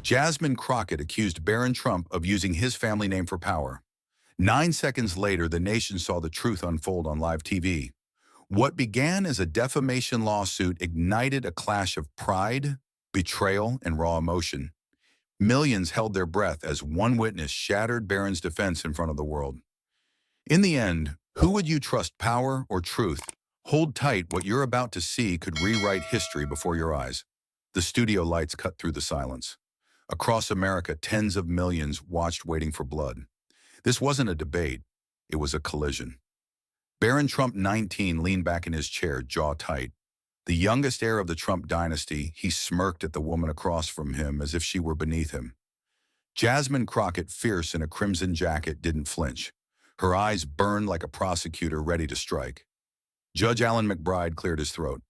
Jasmine Crockett accused Barron Trump of using his family name for power. 9 seconds later, the nation saw the truth unfold on live TV. What began as a defamation lawsuit ignited a clash of pride, betrayal, and raw emotion. Millions held their breath as one witness shattered Barron's defense in front of the world. In the end, who would you trust, power or truth? Hold tight, what you're about to see could rewrite history before your eyes. The studio lights cut through the silence. Across America, tens of millions watched waiting for blood. This wasn't a debate, it was a collision. Barron Trump, 19, leaned back in his chair, jaw tight. The youngest heir of the Trump dynasty, he smirked at the woman across from him as if she were beneath him. Jasmine Crockett, fierce in a crimson jacket, didn't flinch. Her eyes burned like a prosecutor ready to strike. Judge Alan McBride cleared his throat.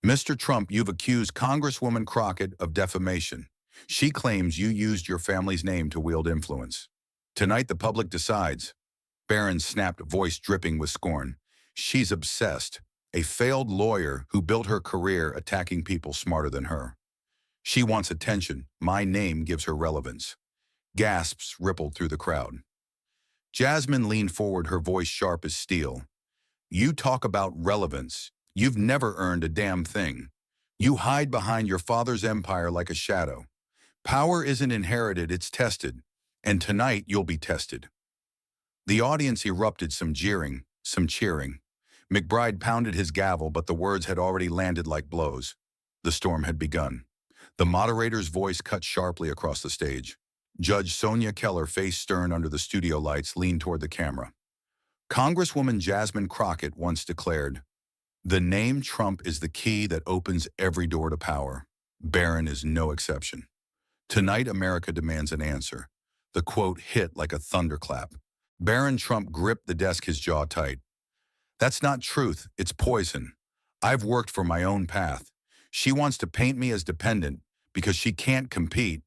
"Mr. Trump, you've accused Congresswoman Crockett of defamation. She claims you used your family's name to wield influence. Tonight the public decides." Barron snapped, voice dripping with scorn. "She's obsessed. A failed lawyer who built her career attacking people smarter than her. She wants attention. My name gives her relevance." Gasps rippled through the crowd. Jasmine leaned forward, her voice sharp as steel. "You talk about relevance. You've never earned a damn thing. You hide behind your father's empire like a shadow. Power isn't inherited, it's tested. And tonight you'll be tested." The audience erupted, some jeering, some cheering. McBride pounded his gavel, but the words had already landed like blows. The storm had begun. The moderator's voice cut sharply across the stage. Judge Sonia Keller, face stern under the studio lights, leaned toward the camera. "Congresswoman Jasmine Crockett once declared, 'The name Trump is the key that opens every door to power.' Barron is no exception. Tonight, America demands an answer." The quote hit like a thunderclap. Barron Trump gripped the desk, his jaw tight. "That's not truth, it's poison. I've worked for my own path. She wants to paint me as dependent because she can't compete."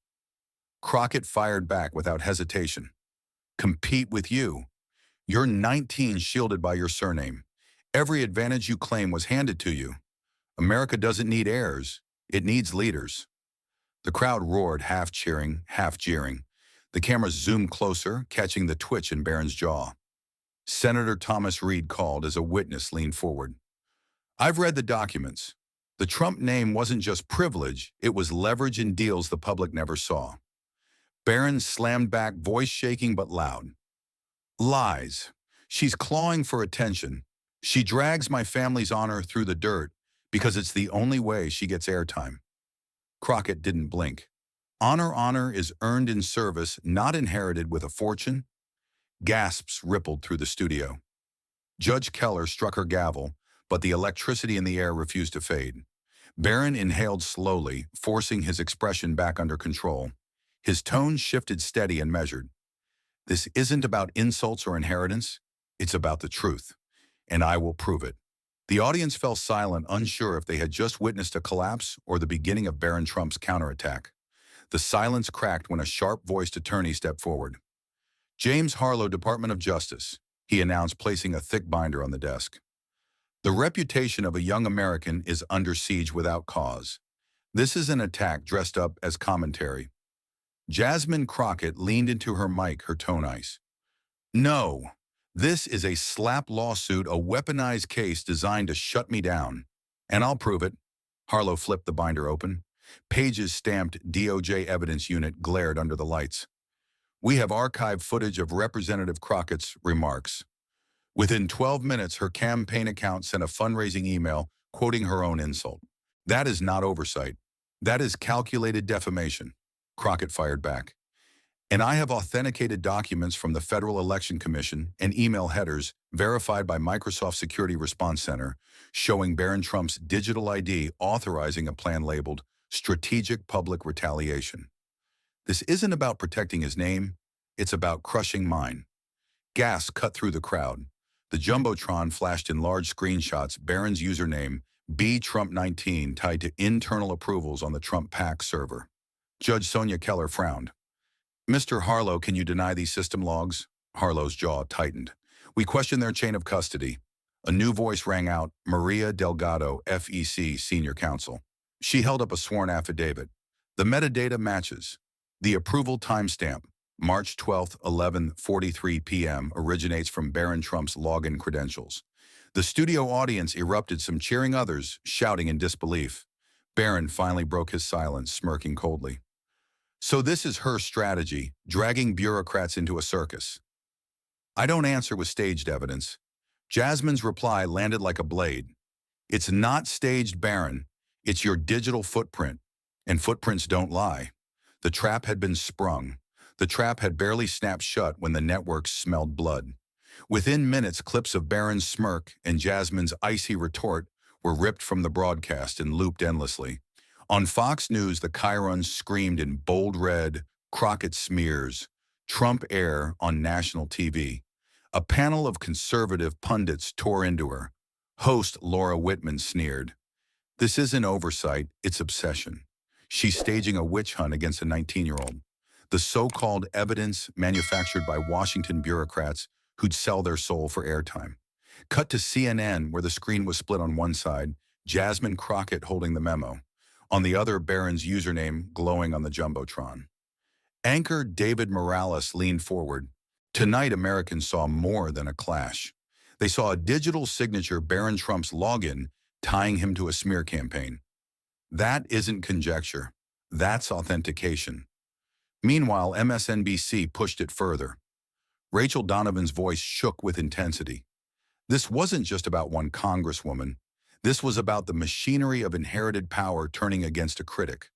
Crockett fired back without hesitation. "Compete with you? You're 19, shielded by your surname. Every advantage you claim was handed to you. America doesn't need heirs, it needs leaders." The crowd roared, half cheering, half jeering. The camera zoomed closer, catching the twitch in Barron's jaw. Senator Thomas Reed called as a witness leaned forward. "I've read the documents. The Trump name wasn't just privilege, it was leverage in deals the public never saw." Barron slammed back, voice shaking but loud. "Lies. She's clawing for attention. She drags my family's honor through the dirt because it's the only way she gets airtime." Crockett didn't blink. Honor is earned in service, not inherited with a fortune." Gasps rippled through the studio. Judge Keller struck her gavel, but the electricity in the air refused to fade. Barron inhaled slowly, forcing his expression back under control. His tone shifted, steady and measured. "This isn't about insults or inheritance. It's about the truth. And I will prove it." The audience fell silent, unsure if they had just witnessed a collapse or the beginning of Barron Trump's counterattack. The silence cracked when a sharp-voiced attorney stepped forward. "James Harlow, Department of Justice," he announced, placing a thick binder on the desk. "The reputation of a young American is under siege without cause. This is an attack dressed up as commentary." Jasmine Crockett leaned into her mic, her tone ice. "No, this is a slap lawsuit, a weaponized case designed to shut me down. And I'll prove it." Harlow flipped the binder open. Pages stamped DOJ Evidence Unit glared under the lights. "We have archived footage of Representative Crockett's remarks. Within 12 minutes, her campaign account sent a fundraising email quoting her own insult. That is not oversight. That is calculated defamation." Crockett fired back. "And I have authenticated documents from the Federal Election Commission and email headers verified by Microsoft Security Response Center showing Barron Trump's digital ID authorizing a plan labeled Strategic Public Retaliation. This isn't about protecting his name, it's about crushing mine." Gas cut through the crowd. The Jumbotron flashed in large screenshots Barron's username, btrump19, tied to internal approvals on the Trump PAC server. Judge Sonia Keller frowned. "Mr. Harlow, can you deny these system logs?" Harlow's jaw tightened. "We question their chain of custody." A new voice rang out, Maria Delgado, FEC Senior Counsel. She held up a sworn affidavit. "The metadata matches. The approval timestamp, March 12, 11:43 p.m., originates from Barron Trump's login credentials. The studio audience erupted, some cheering, others shouting in disbelief. Barron finally broke his silence, smirking coldly. So this is her strategy, dragging bureaucrats into a circus. I don't answer with staged evidence. Jasmine's reply landed like a blade. It's not staged, Barron. It's your digital footprint. And footprints don't lie. The trap had been sprung. The trap had barely snapped shut when the networks smelled blood. Within minutes, clips of Barron's smirk and Jasmine's icy retort were ripped from the broadcast and looped endlessly. On Fox News, the chyrons screamed in bold red, Crockett smears, Trump air on national TV. A panel of conservative pundits tore into her. Host Laura Whitman sneered. This isn't oversight, it's obsession. She's staging a witch hunt against a 19-year-old. The so-called evidence manufactured by Washington bureaucrats who'd sell their soul for airtime. Cut to CNN, where the screen was split on one side, Jasmine Crockett holding the memo. On the other, Barron's username glowing on the Jumbotron. Anchor David Morales leaned forward. Tonight, Americans saw more than a clash. They saw a digital signature, Barron Trump's login, tying him to a smear campaign. That isn't conjecture. That's authentication. Meanwhile, MSNBC pushed it further. Rachel Donovan's voice shook with intensity. This wasn't just about one congresswoman. This was about the machinery of inherited power turning against a critic.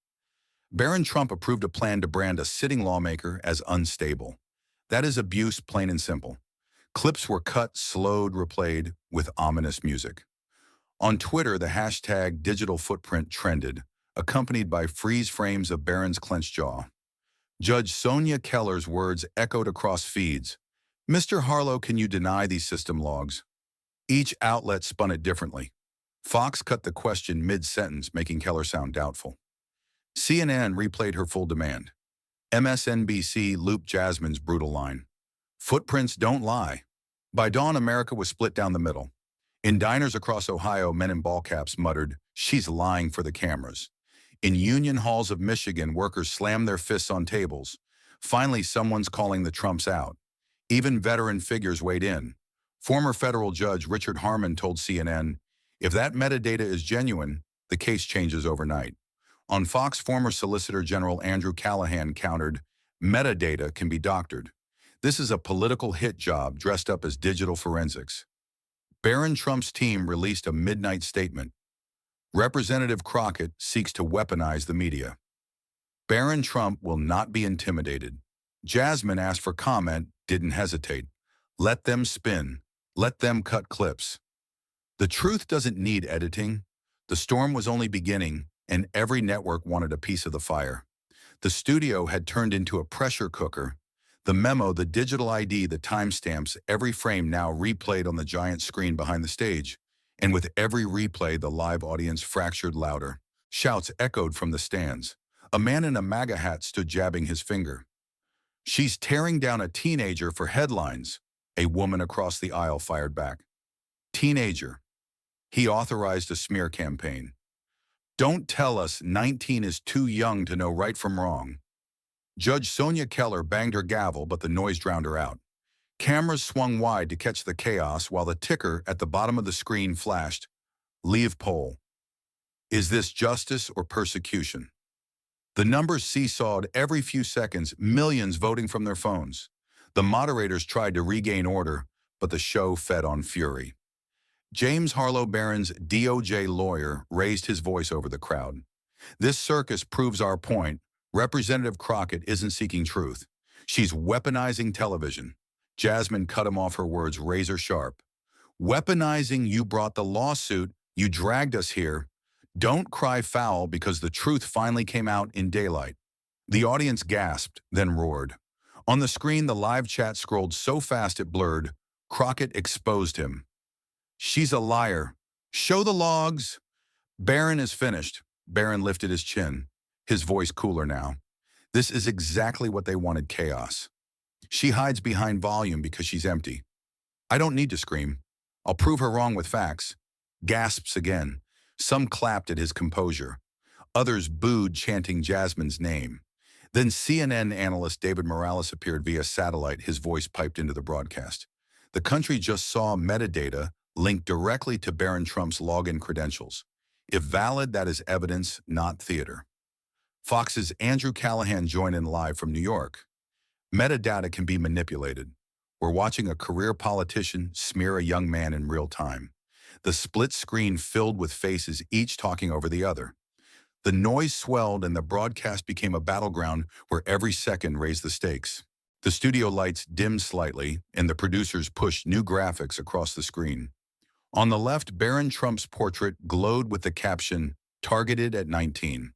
Barron Trump approved a plan to brand a sitting lawmaker as unstable. That is abuse, plain and simple. Clips were cut, slowed, replayed with ominous music. On Twitter, the hashtag digital footprint trended, accompanied by freeze frames of Barron's clenched jaw. Judge Sonia Keller's words echoed across feeds. Mr. Harlow, can you deny these system logs? Each outlet spun it differently. Fox cut the question mid-sentence, making Keller sound doubtful. CNN replayed her full demand. MSNBC looped Jasmine's brutal line. Footprints don't lie. By dawn, America was split down the middle. In diners across Ohio, men in ball caps muttered, "She's lying for the cameras." In union halls of Michigan, workers slammed their fists on tables. Finally, someone's calling the Trumps out. Even veteran figures weighed in. Former federal judge Richard Harmon told CNN, "If that metadata is genuine, the case changes overnight." On Fox, former Solicitor General Andrew Callahan countered, "Metadata can be doctored. This is a political hit job dressed up as digital forensics." Barron Trump's team released a midnight statement. Representative Crockett seeks to weaponize the media. Barron Trump will not be intimidated. Jasmine asked for comment, didn't hesitate. Let them spin. Let them cut clips. The truth doesn't need editing. The storm was only beginning, and every network wanted a piece of the fire. The studio had turned into a pressure cooker. The memo, the digital ID, the timestamps, every frame now replayed on the giant screen behind the stage. And with every replay, the live audience fractured louder. Shouts echoed from the stands. A man in a MAGA hat stood jabbing his finger. "She's tearing down a teenager for headlines," a woman across the aisle fired back. Teenager. He authorized a smear campaign. Don't tell us 19 is too young to know right from wrong. Judge Sonia Keller banged her gavel, but the noise drowned her out. Cameras swung wide to catch the chaos while the ticker at the bottom of the screen flashed, "Leave poll." Is this justice or persecution? The numbers seesawed every few seconds, millions voting from their phones. The moderators tried to regain order, but the show fed on fury. James Harlow, Barron's DOJ lawyer, raised his voice over the crowd. "This circus proves our point. Representative Crockett isn't seeking truth. She's weaponizing television." Jasmine cut him off, her words razor sharp. "Weaponizing? You brought the lawsuit. You dragged us here. Don't cry foul because the truth finally came out in daylight." The audience gasped, then roared. On the screen, the live chat scrolled so fast it blurred. Crockett exposed him. "She's a liar. Show the logs." "Barron is finished." Barron lifted his chin, his voice cooler now. "This is exactly what they wanted, chaos. She hides behind volume because she's empty. I don't need to scream. I'll prove her wrong with facts." Gasps again. Some clapped at his composure. Others booed, chanting Jasmine's name. Then CNN analyst David Morales appeared via satellite, his voice piped into the broadcast. The country just saw metadata linked directly to Barron Trump's login credentials. If valid, that is evidence, not theater. Fox's Andrew Callahan joined in live from New York. Metadata can be manipulated. We're watching a career politician smear a young man in real time. The split screen filled with faces, each talking over the other. The noise swelled and the broadcast became a battleground where every second raised the stakes. The studio lights dimmed slightly, and the producers pushed new graphics across the screen. On the left, Barron Trump's portrait glowed with the caption, "Targeted at 19."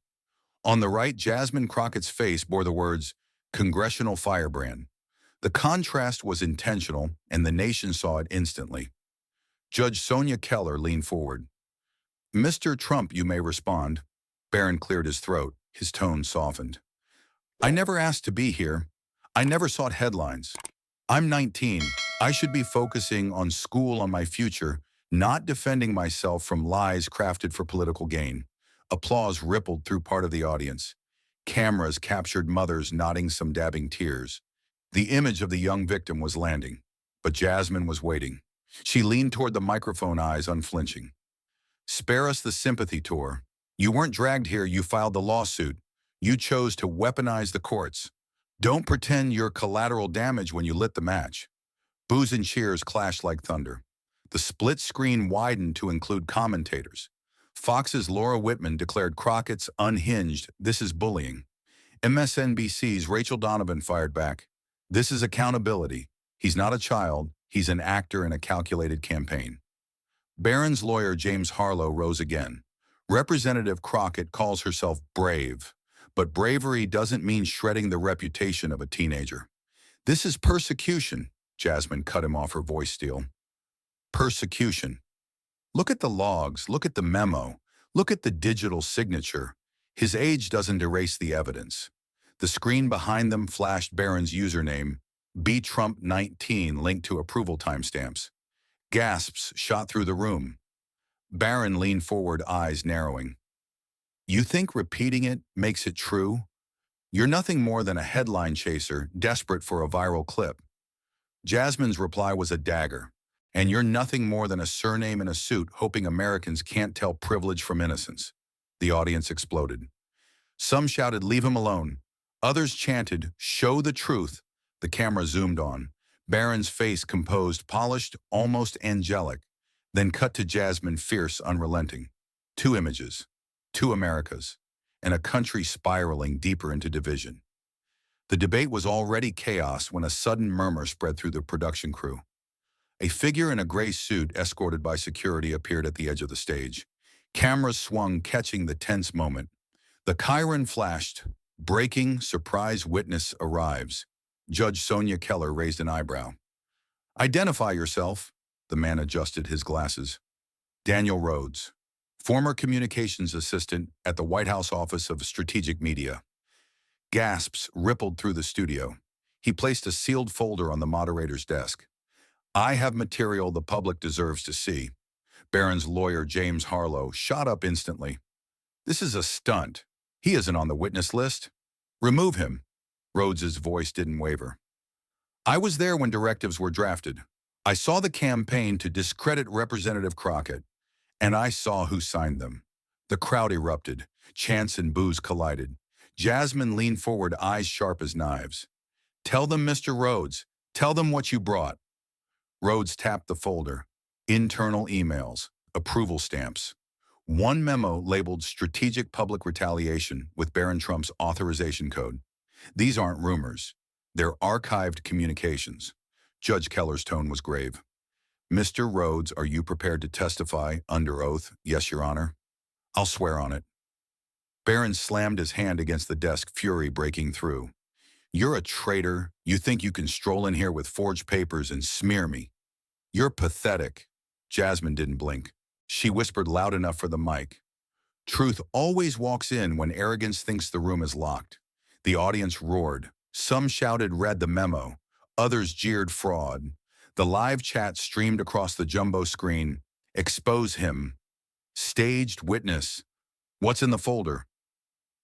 On the right, Jasmine Crockett's face bore the words, "Congressional Firebrand." The contrast was intentional, and the nation saw it instantly. Judge Sonia Keller leaned forward. "Mr. Trump, you may respond." Barron cleared his throat. His tone softened. "I never asked to be here. I never sought headlines. I'm 19. I should be focusing on school, on my future, not defending myself from lies crafted for political gain." Applause rippled through part of the audience. Cameras captured mothers nodding, some dabbing tears. The image of the young victim was landing, but Jasmine was waiting. She leaned toward the microphone, eyes unflinching. "Spare us the sympathy tour. You weren't dragged here, you filed the lawsuit. You chose to weaponize the courts. Don't pretend you're collateral damage when you lit the match." Boos and cheers clashed like thunder. The split screen widened to include commentators. Fox's Laura Whitman declared Crockett's unhinged, "This is bullying." MSNBC's Rachel Donovan fired back, "This is accountability. He's not a child, he's an actor in a calculated campaign." Barron's lawyer James Harlow rose again. "Representative Crockett calls herself brave, but bravery doesn't mean shredding the reputation of a teenager." "This is persecution," Jasmine cut him off, her voice steel. "Persecution. Look at the logs, look at the memo, look at the digital signature. His age doesn't erase the evidence." The screen behind them flashed Barron's username, btrump19, linked to approval timestamps. Gasps shot through the room. Barron leaned forward, eyes narrowing. "You think repeating it makes it true? You're nothing more than a headline chaser, desperate for a viral clip." Jasmine's reply was a dagger. "And you're nothing more than a surname in a suit, hoping Americans can't tell privilege from innocence." The audience exploded. Some shouted, "Leave him alone." Others chanted, "Show the truth." The camera zoomed on. Barron's face composed, polished, almost angelic, then cut to Jasmine, fierce, unrelenting. Two images, two Americas, and a country spiraling deeper into division. The debate was already chaos when a sudden murmur spread through the production crew. A figure in a gray suit, escorted by security, appeared at the edge of the stage. Cameras swung, catching the tense moment. The Chiron flashed. "Breaking, surprise witness arrives." Judge Sonia Keller raised an eyebrow. "Identify yourself." The man adjusted his glasses. "Daniel Rhodes, former communications assistant at the White House Office of Strategic Media." Gasps rippled through the studio. He placed a sealed folder on the moderator's desk. "I have material the public deserves to see." Barron's lawyer, James Harlow, shot up instantly. "This is a stunt. He isn't on the witness list. Remove him." Rhodes's voice didn't waver. "I was there when directives were drafted. I saw the campaign to discredit Representative Crockett, and I saw who signed them." The crowd erupted. Chants and boos collided. Jasmine leaned forward, eyes sharp as knives. "Tell them, Mr. Rhodes. Tell them what you brought." Rhodes tapped the folder. Internal emails, approval stamps. One memo labeled "Strategic Public Retaliation" with Barron Trump's authorization code. "These aren't rumors. They're archived communications." Judge Keller's tone was grave. "Mr. Rhodes, are you prepared to testify under oath?" "Yes, Your Honor." "I'll swear on it." Barron slammed his hand against the desk, fury breaking through. "You're a traitor. You think you can stroll in here with forged papers and smear me. You're pathetic." Jasmine didn't blink. She whispered loud enough for the mic. "Truth always walks in when arrogance thinks the room is locked." The audience roared. Some shouted, "Read the memo." Others jeered, "Fraud." The live chat streamed across the jumbo screen. "Expose him." "Staged witness." "What's in the folder?"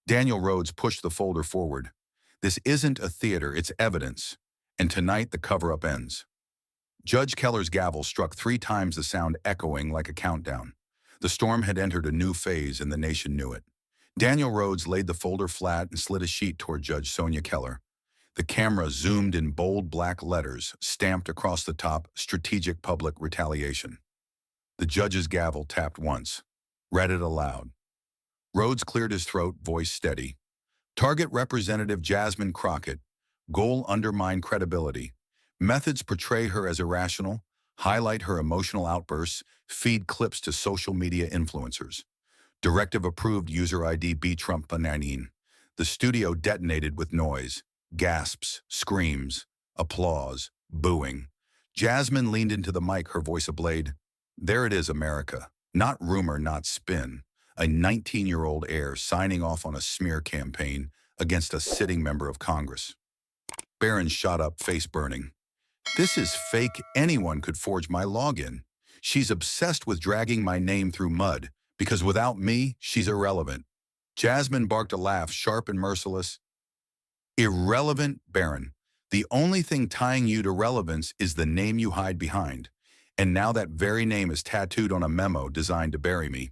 Daniel Rhodes pushed the folder forward. This isn't a theater, it's evidence. And tonight the cover-up ends. Judge Keller's gavel struck 3 times, the sound echoing like a countdown. The storm had entered a new phase and the nation knew it. Daniel Rhodes laid the folder flat and slid a sheet toward Judge Sonia Keller. The camera zoomed in bold black letters, stamped across the top, strategic public retaliation. The judge's gavel tapped once. Read it aloud. Rhodes cleared his throat, voice steady. Target Representative Jasmine Crockett. Goal: undermine credibility. Methods: portray her as irrational, highlight her emotional outbursts, feed clips to social media influencers. Directive approved, user ID B-Trump-19. The studio detonated with noise, gasps, screams, applause, booing. Jasmine leaned into the mic, her voice ablaze. There it is, America. Not rumor, not spin. A 19-year-old heir signing off on a smear campaign against a sitting member of Congress. Barron shot up, face burning. This is fake. Anyone could forge my login. She's obsessed with dragging my name through mud, because without me, she's irrelevant. Jasmine barked a laugh, sharp and merciless. Irrelevant, Barron. The only thing tying you to relevance is the name you hide behind. And now that very name is tattooed on a memo designed to bury me.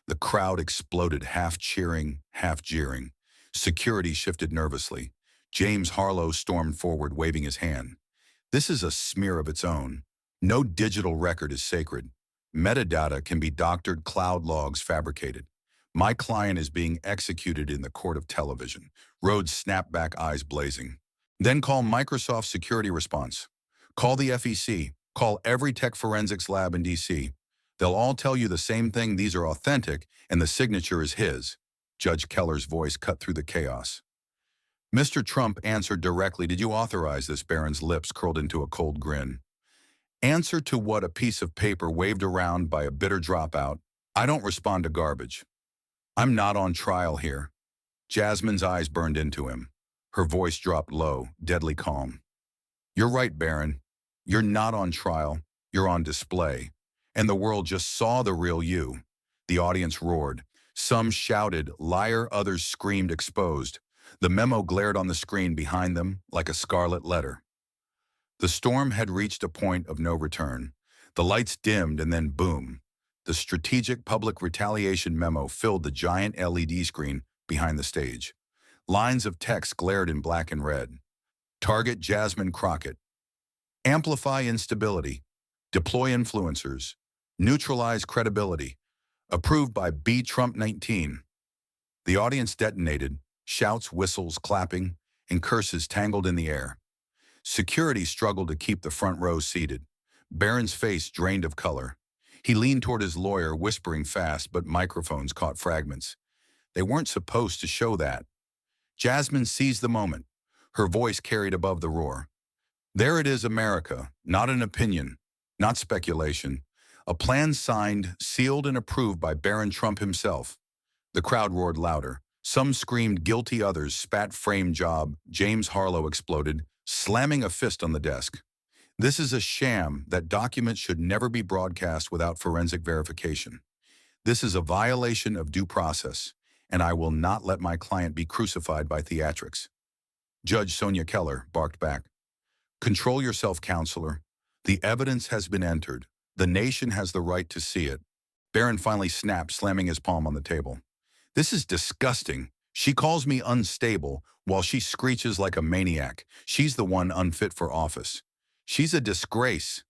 The crowd exploded, half cheering, half jeering. Security shifted nervously. James Harlow stormed forward, waving his hand. This is a smear of its own. No digital record is sacred. Metadata can be doctored, cloud logs fabricated. My client is being executed in the court of television. Rhodes snapped back, eyes blazing. Then call Microsoft Security Response. Call the FEC. Call every tech forensics lab in DC. They'll all tell you the same thing: these are authentic, and the signature is his. Judge Keller's voice cut through the chaos. Mr. Trump answered directly. Did you authorize this? Barron's lips curled into a cold grin. Answer to what? A piece of paper waved around by a bitter dropout. I don't respond to garbage. I'm not on trial here. Jasmine's eyes burned into him. Her voice dropped low, deadly calm. You're right, Barron. You're not on trial. You're on display. And the world just saw the real you. The audience roared. Some shouted, liar, others screamed, exposed. The memo glared on the screen behind them like a scarlet letter. The storm had reached a point of no return. The lights dimmed and then boom. The strategic public retaliation memo filled the giant LED screen behind the stage. Lines of text glared in black and red. Target Jasmine Crockett. Amplify instability. Deploy influencers. Neutralize credibility. Approved by B-Trump-19. The audience detonated, shouts, whistles, clapping, and curses tangled in the air. Security struggled to keep the front row seated. Barron's face drained of color. He leaned toward his lawyer, whispering fast, but microphones caught fragments. They weren't supposed to show that. Jasmine seized the moment. Her voice carried above the roar. There it is, America. Not an opinion, not speculation. A plan signed, sealed, and approved by Barron Trump himself. The crowd roared louder. Some screamed guilty, others spat frame job. James Harlow exploded, slamming a fist on the desk. This is a sham. That document should never be broadcast without forensic verification. This is a violation of due process, and I will not let my client be crucified by theatrics. Judge Sonia Keller barked back. Control yourself, counselor. The evidence has been entered. The nation has the right to see it. Barron finally snapped, slamming his palm on the table. This is disgusting. She calls me unstable while she screeches like a maniac. She's the one unfit for office. She's a disgrace.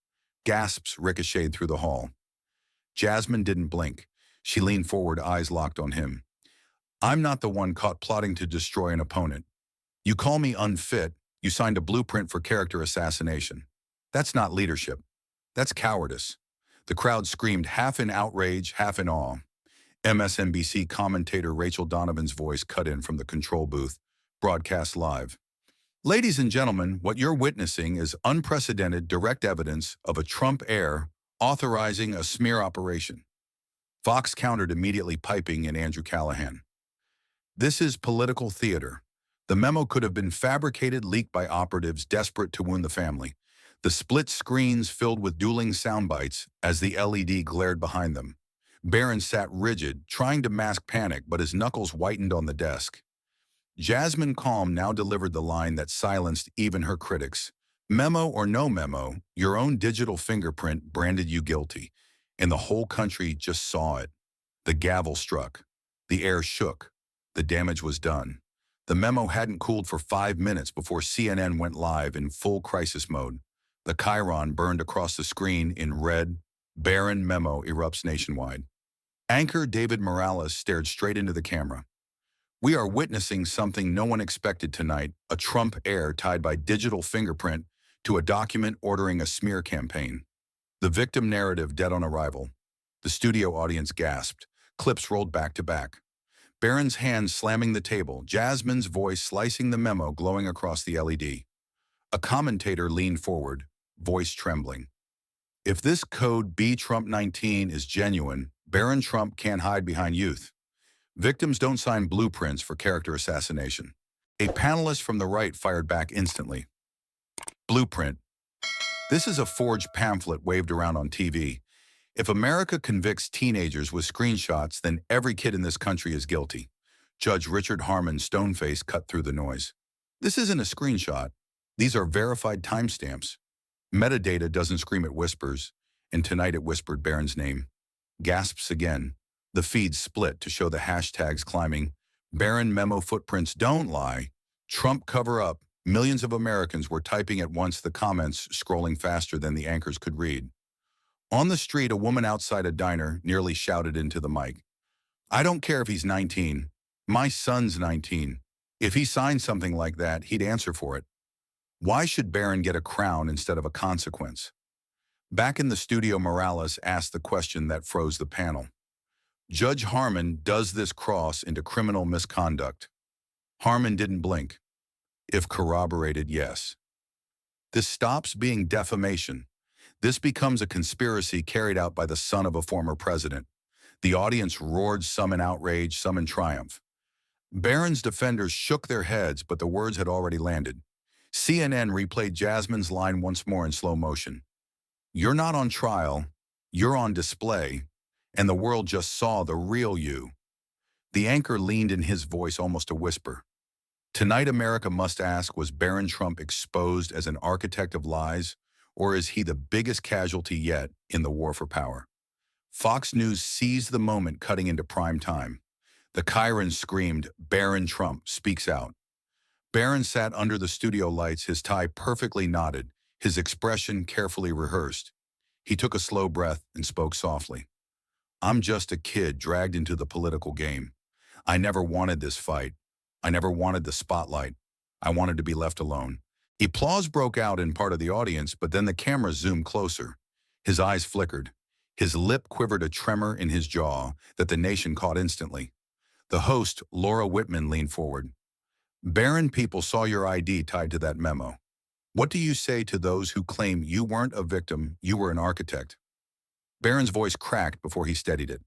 Gasps ricocheted through the hall. Jasmine didn't blink. She leaned forward, eyes locked on him. I'm not the one caught plotting to destroy an opponent. You call me unfit. You signed a blueprint for character assassination. That's not leadership. That's cowardice. The crowd screamed, half in outrage, half in awe. MSNBC commentator Rachel Donovan's voice cut in from the control booth, broadcast live. Ladies and gentlemen, what you're witnessing is unprecedented direct evidence of a Trump heir authorizing a smear operation. Fox countered, immediately piping in Andrew Callahan. This is political theater. The memo could have been fabricated, leaked by operatives desperate to wound the family. The split screens filled with dueling sound bites as the LED glared behind them. Barron sat rigid, trying to mask panic, but his knuckles whitened on the desk. Jasmine Calm now delivered the line that silenced even her critics. Memo or no memo, your own digital fingerprint branded you guilty, and the whole country just saw it. The gavel struck. The air shook. The damage was done. The memo hadn't cooled for 5 minutes before CNN went live in full crisis mode. The chyron burned across the screen in red. Barron memo erupts nationwide. Anchor David Morales stared straight into the camera. We are witnessing something no one expected tonight, a Trump heir tied by digital fingerprint to a document ordering a smear campaign. The victim narrative dead on arrival. The studio audience gasped. Clips rolled back to back. Barron's hands slamming the table, Jasmine's voice slicing the memo glowing across the LED. A commentator leaned forward, voice trembling. If this code B Trump 19 is genuine, Barron Trump can't hide behind youth. Victims don't sign blueprints for character assassination. A panelist from the right fired back instantly. Blueprint. This is a forged pamphlet waved around on TV. If America convicts teenagers with screenshots, then every kid in this country is guilty. Judge Richard Harmon's stone face cut through the noise. This isn't a screenshot. These are verified timestamps. Metadata doesn't scream, it whispers, and tonight it whispered Barron's name. Gasps again. The feed split to show the hashtags climbing. Barron memo footprints don't lie. Trump cover up. Millions of Americans were typing at once, the comments scrolling faster than the anchors could read. On the street, a woman outside a diner nearly shouted into the mic. I don't care if he's 19. My son's 19. If he signed something like that, he'd answer for it. Why should Barron get a crown instead of a consequence? Back in the studio, Morales asked the question that froze the panel. Judge Harmon, does this cross into criminal misconduct? Harmon didn't blink. If corroborated, yes. This stops being defamation. This becomes a conspiracy carried out by the son of a former president. The audience roared, some in outrage, some in triumph. Barron's defenders shook their heads, but the words had already landed. CNN replayed Jasmine's line once more in slow motion. You're not on trial, you're on display, and the world just saw the real you. The anchor leaned in his voice almost a whisper. Tonight America must ask, was Barron Trump exposed as an architect of lies, or is he the biggest casualty yet in the war for power? Fox News seized the moment, cutting into prime time. The chyron screamed, Barron Trump speaks out. Barron sat under the studio lights, his tie perfectly knotted, his expression carefully rehearsed. He took a slow breath and spoke softly. I'm just a kid dragged into the political game. I never wanted this fight. I never wanted the spotlight. I wanted to be left alone. Applause broke out in part of the audience, but then the camera zoomed closer. His eyes flickered. His lip quivered, a tremor in his jaw that the nation caught instantly. The host, Laura Whitman, leaned forward. Barron people saw your ID tied to that memo. What do you say to those who claim you weren't a victim, you were an architect? Barron's voice cracked before he steadied it.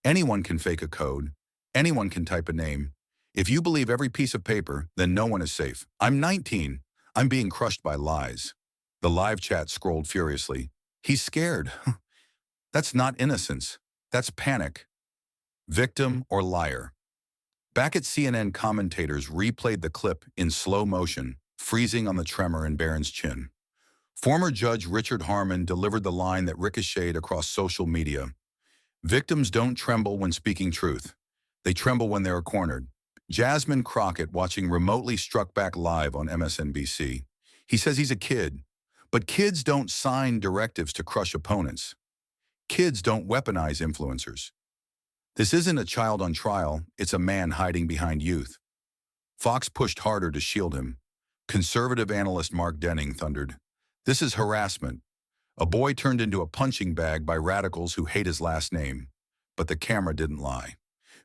Anyone can fake a code. Anyone can type a name. If you believe every piece of paper, then no one is safe. I'm 19. I'm being crushed by lies. The live chat scrolled furiously. He's scared. That's not innocence. That's panic. Victim or liar? Back at CNN, commentators replayed the clip in slow motion, freezing on the tremor in Barron's chin. Former Judge Richard Harmon delivered the line that ricocheted across social media. Victims don't tremble when speaking truth. They tremble when they are cornered. Jasmine Crockett, watching remotely, struck back live on MSNBC. He says he's a kid, but kids don't sign directives to crush opponents. Kids don't weaponize influencers. This isn't a child on trial, it's a man hiding behind youth. Fox pushed harder to shield him. Conservative analyst Mark Denning thundered, this is harassment. A boy turned into a punching bag by radicals who hate his last name. But the camera didn't lie.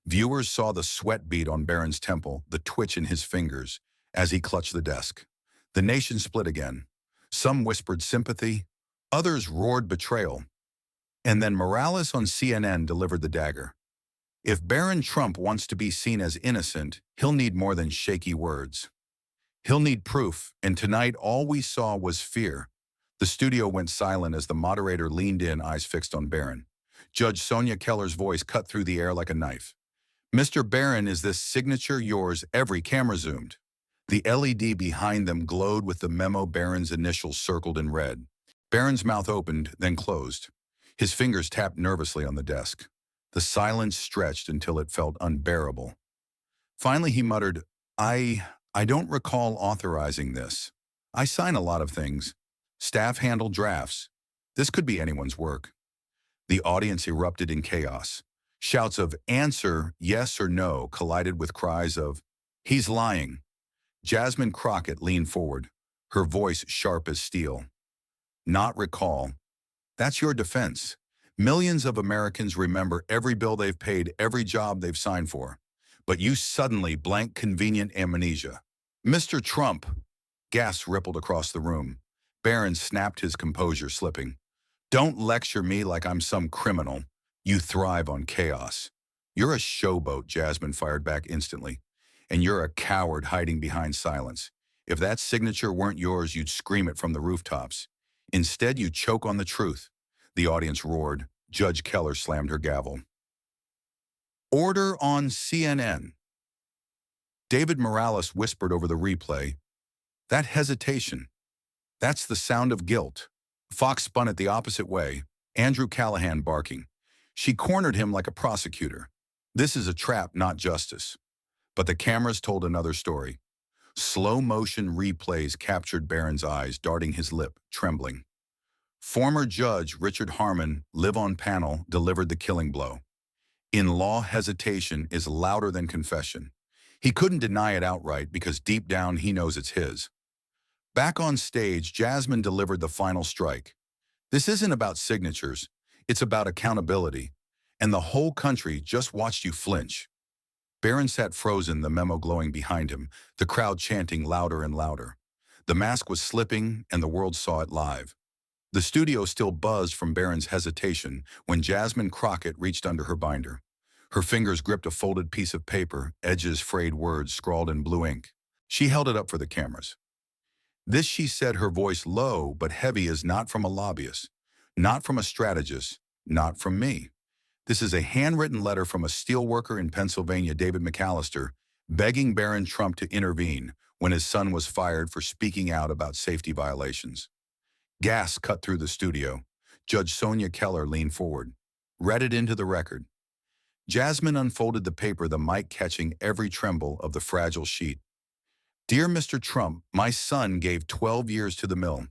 Viewers saw the sweat bead on Barron's temple, the twitch in his fingers, as he clutched the desk. The nation split again. Some whispered sympathy, others roared betrayal. And then Morales on CNN delivered the dagger. If Barron Trump wants to be seen as innocent, he'll need more than shaky words. He'll need proof, and tonight all we saw was fear. The studio went silent as the moderator leaned in, eyes fixed on Barron. Judge Sonia Keller's voice cut through the air like a knife. Mr. Barron, is this signature yours? Every camera zoomed. The LED behind them glowed with the memo, Barron's initials circled in red. Barron's mouth opened, then closed. His fingers tapped nervously on the desk. The silence stretched until it felt unbearable. Finally, he muttered, I don't recall authorizing this. I sign a lot of things. Staff handle drafts. This could be anyone's work. The audience erupted in chaos. Shouts of answer, yes or no, collided with cries of, he's lying. Jasmine Crockett leaned forward, her voice sharp as steel. Not recall. That's your defense. Millions of Americans remember every bill they've paid, every job they've signed for. But you suddenly blank convenient amnesia. Mr. Trump! Gasps rippled across the room. Barron snapped his composure, slipping. Don't lecture me like I'm some criminal. You thrive on chaos. You're a showboat, Jasmine fired back instantly. And you're a coward hiding behind silence. If that signature weren't yours, you'd scream it from the rooftops. Instead, you choke on the truth. The audience roared. Judge Keller slammed her gavel. Order on CNN. David Morales whispered over the replay. That hesitation. That's the sound of guilt. Fox spun it the opposite way, Andrew Callahan barking. She cornered him like a prosecutor. This is a trap, not justice. But the cameras told another story. Slow-motion replays captured Barron's eyes, darting his lip, trembling. Former Judge Richard Harmon, live-on panel, delivered the killing blow. In law, hesitation is louder than confession. He couldn't deny it outright because deep down he knows it's his. Back on stage, Jasmine delivered the final strike. This isn't about signatures. It's about accountability. And the whole country just watched you flinch. Barron sat frozen, the memo glowing behind him, the crowd chanting louder and louder. The mask was slipping, and the world saw it live. The studio still buzzed from Barron's hesitation when Jasmine Crockett reached under her binder. Her fingers gripped a folded piece of paper, edges frayed, words scrawled in blue ink. She held it up for the cameras. This, she said, her voice low but heavy, is not from a lobbyist, not from a strategist, not from me. This is a handwritten letter from a steelworker in Pennsylvania, David McAllister, begging Barron Trump to intervene when his son was fired for speaking out about safety violations. Gas cut through the studio. Judge Sonia Keller leaned forward, read it into the record. Jasmine unfolded the paper, the mic catching every tremble of the fragile sheet. Dear Mr. Trump, my son gave 12 years to the mill.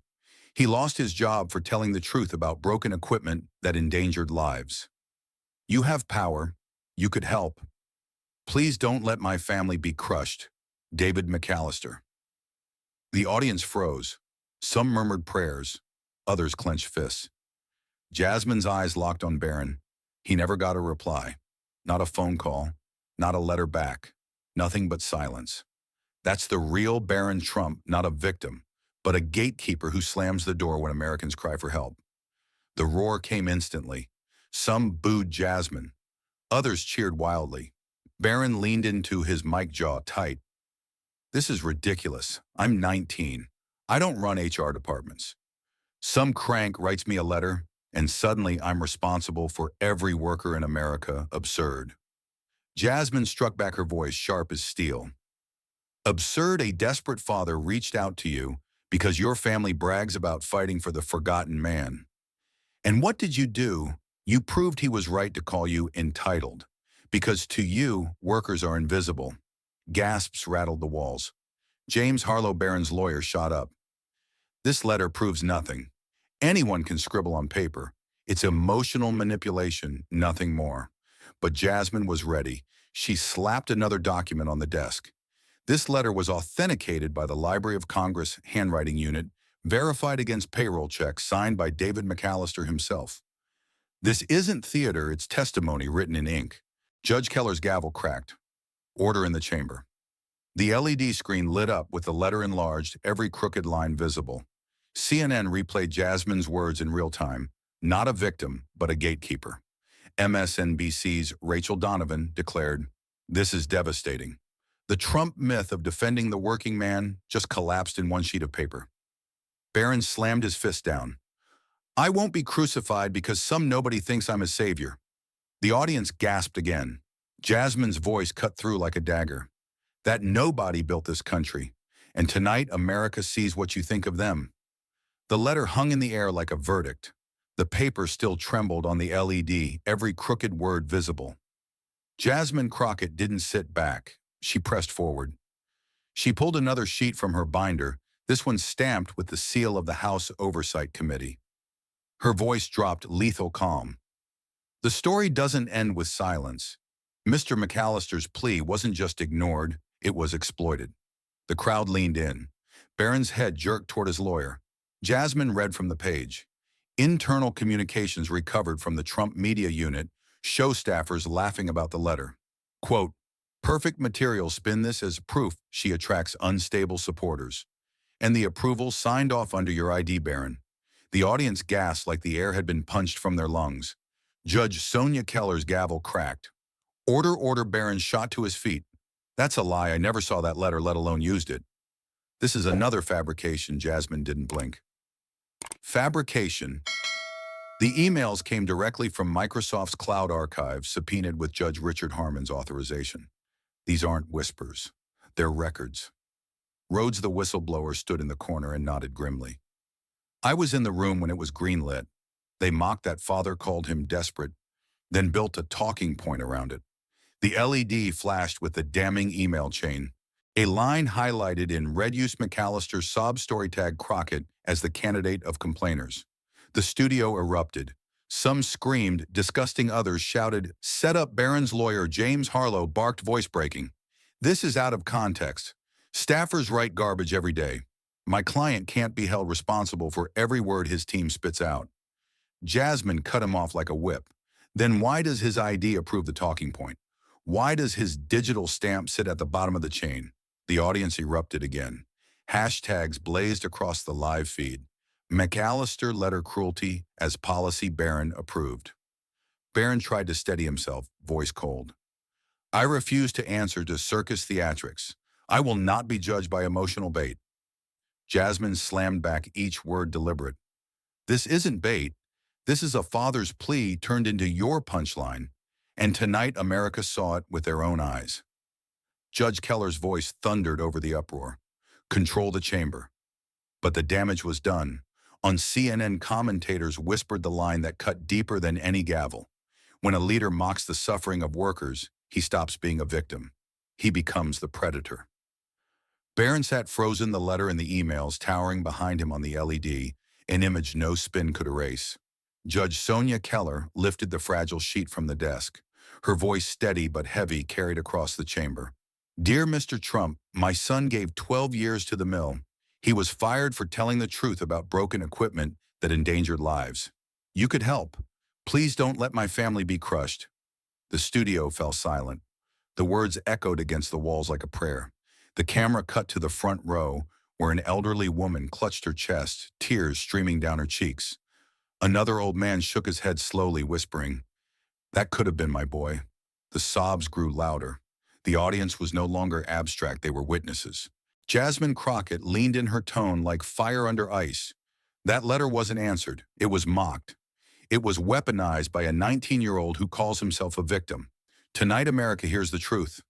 He lost his job for telling the truth about broken equipment that endangered lives. You have power. You could help. Please don't let my family be crushed. David McAllister. The audience froze. Some murmured prayers. Others clenched fists. Jasmine's eyes locked on Barron. He never got a reply. Not a phone call. Not a letter back. Nothing but silence. That's the real Barron Trump, not a victim, but a gatekeeper who slams the door when Americans cry for help. The roar came instantly. Some booed Jasmine. Others cheered wildly. Barron leaned into his mic, jaw tight. This is ridiculous. I'm 19. I don't run HR departments. Some crank writes me a letter, and suddenly I'm responsible for every worker in America. Absurd. Jasmine struck back, her voice sharp as steel. Absurd. A desperate father reached out to you because your family brags about fighting for the forgotten man. And what did you do? You proved he was right to call you entitled, because to you, workers are invisible. Gasps rattled the walls. James Harlow, Barron's lawyer, shot up. This letter proves nothing. Anyone can scribble on paper. It's emotional manipulation, nothing more. But Jasmine was ready. She slapped another document on the desk. This letter was authenticated by the Library of Congress handwriting unit, verified against payroll checks, signed by David McAllister himself. This isn't theater, it's testimony written in ink. Judge Keller's gavel cracked. Order in the chamber. The LED screen lit up with the letter enlarged, every crooked line visible. CNN replayed Jasmine's words in real time. Not a victim, but a gatekeeper. MSNBC's Rachel Donovan declared, "This is devastating. The Trump myth of defending the working man just collapsed in one sheet of paper." Barron slammed his fist down. "I won't be crucified because some nobody thinks I'm a savior." The audience gasped again. Jasmine's voice cut through like a dagger. That nobody built this country, and tonight America sees what you think of them. The letter hung in the air like a verdict. The paper still trembled on the LED, every crooked word visible. Jasmine Crockett didn't sit back. She pressed forward. She pulled another sheet from her binder, this one stamped with the seal of the House Oversight Committee. Her voice dropped lethal calm. The story doesn't end with silence. Mr. McAllister's plea wasn't just ignored, it was exploited. The crowd leaned in. Barron's head jerked toward his lawyer. Jasmine read from the page. Internal communications recovered from the Trump media unit, show staffers laughing about the letter. Quote, perfect material spin this as proof she attracts unstable supporters. And the approval signed off under your ID, Barron. The audience gasped like the air had been punched from their lungs. Judge Sonia Keller's gavel cracked. Order, order, Barron shot to his feet. That's a lie, I never saw that letter, let alone used it. This is another fabrication, Jasmine didn't blink. Fabrication. The emails came directly from Microsoft's cloud archive, subpoenaed with Judge Richard Harmon's authorization. These aren't whispers. They're records. Rhodes the whistleblower stood in the corner and nodded grimly. I was in the room when it was greenlit. They mocked that father called him desperate, then built a talking point around it. The LED flashed with the damning email chain. A line highlighted in red used McAllister's sob story tag Crockett as the candidate of complainers. The studio erupted. Some screamed, disgusting others shouted, set up Barron's lawyer James Harlow barked voice breaking. This is out of context. Staffers write garbage every day. My client can't be held responsible for every word his team spits out. Jasmine cut him off like a whip. Then why does his ID approve the talking point? Why does his digital stamp sit at the bottom of the chain? The audience erupted again. Hashtags blazed across the live feed. McAllister letter cruelty as policy, Barron approved. Barron tried to steady himself, voice cold. I refuse to answer to circus theatrics. I will not be judged by emotional bait. Jasmine slammed back, each word deliberate. This isn't bait. This is a father's plea turned into your punchline. And tonight America saw it with their own eyes. Judge Keller's voice thundered over the uproar. Control the chamber. But the damage was done. On CNN, commentators whispered the line that cut deeper than any gavel. When a leader mocks the suffering of workers, he stops being a victim. He becomes the predator. Barron sat frozen, the letter and the emails towering behind him on the LED, an image no spin could erase. Judge Sonia Keller lifted the fragile sheet from the desk. Her voice, steady but heavy, carried across the chamber. Dear Mr. Trump, my son gave 12 years to the mill. He was fired for telling the truth about broken equipment that endangered lives. You could help. Please don't let my family be crushed. The studio fell silent. The words echoed against the walls like a prayer. The camera cut to the front row, where an elderly woman clutched her chest, tears streaming down her cheeks. Another old man shook his head slowly, whispering, that could have been my boy. The sobs grew louder. The audience was no longer abstract, they were witnesses. Jasmine Crockett leaned in, her tone like fire under ice. That letter wasn't answered. It was mocked. It was weaponized by a 19-year-old who calls himself a victim. Tonight America hears the truth.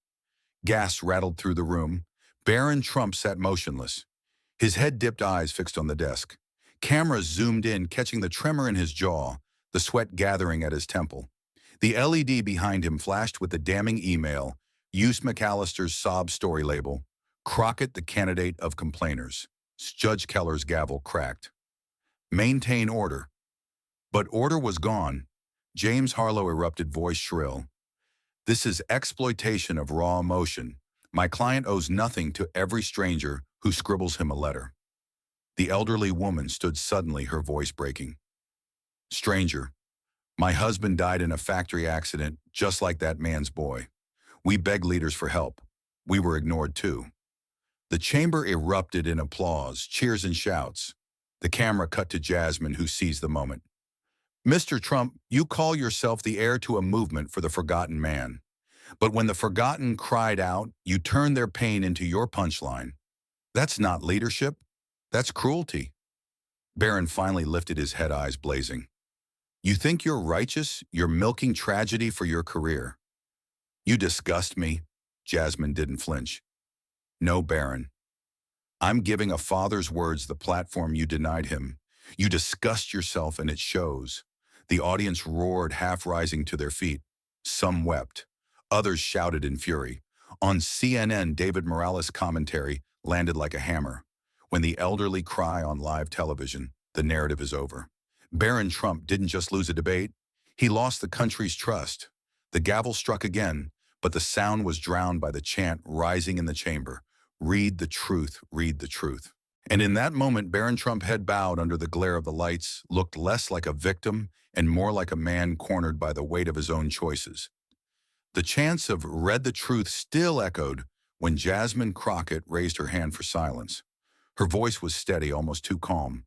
Gasps rattled through the room. Barron Trump sat motionless. His head-dipped eyes fixed on the desk. Cameras zoomed in, catching the tremor in his jaw, the sweat gathering at his temple. The LED behind him flashed with the damning email, Use McAllister's sob story label, Crockett the candidate of complainers. Judge Keller's gavel cracked. Maintain order. But order was gone. James Harlow erupted, voice shrill. This is exploitation of raw emotion. My client owes nothing to every stranger who scribbles him a letter. The elderly woman stood suddenly, her voice breaking. Stranger, my husband died in a factory accident just like that man's boy. We begged leaders for help. We were ignored too. The chamber erupted in applause, cheers and shouts. The camera cut to Jasmine, who seized the moment. Mr. Trump, you call yourself the heir to a movement for the forgotten man. But when the forgotten cried out, you turned their pain into your punchline. That's not leadership. That's cruelty. Barron finally lifted his head, eyes blazing. You think you're righteous? You're milking tragedy for your career. You disgust me. Jasmine didn't flinch. No, Barron. I'm giving a father's words the platform you denied him. You disgust yourself and it shows. The audience roared, half rising to their feet. Some wept. Others shouted in fury. On CNN, David Morales' commentary landed like a hammer. When the elderly cry on live television, the narrative is over. Barron Trump didn't just lose a debate, he lost the country's trust. The gavel struck again, but the sound was drowned by the chant rising in the chamber. Read the truth, read the truth. And in that moment, Barron Trump, head bowed under the glare of the lights, looked less like a victim and more like a man cornered by the weight of his own choices. The chants of read the truth still echoed when Jasmine Crockett raised her hand for silence. Her voice was steady, almost too calm.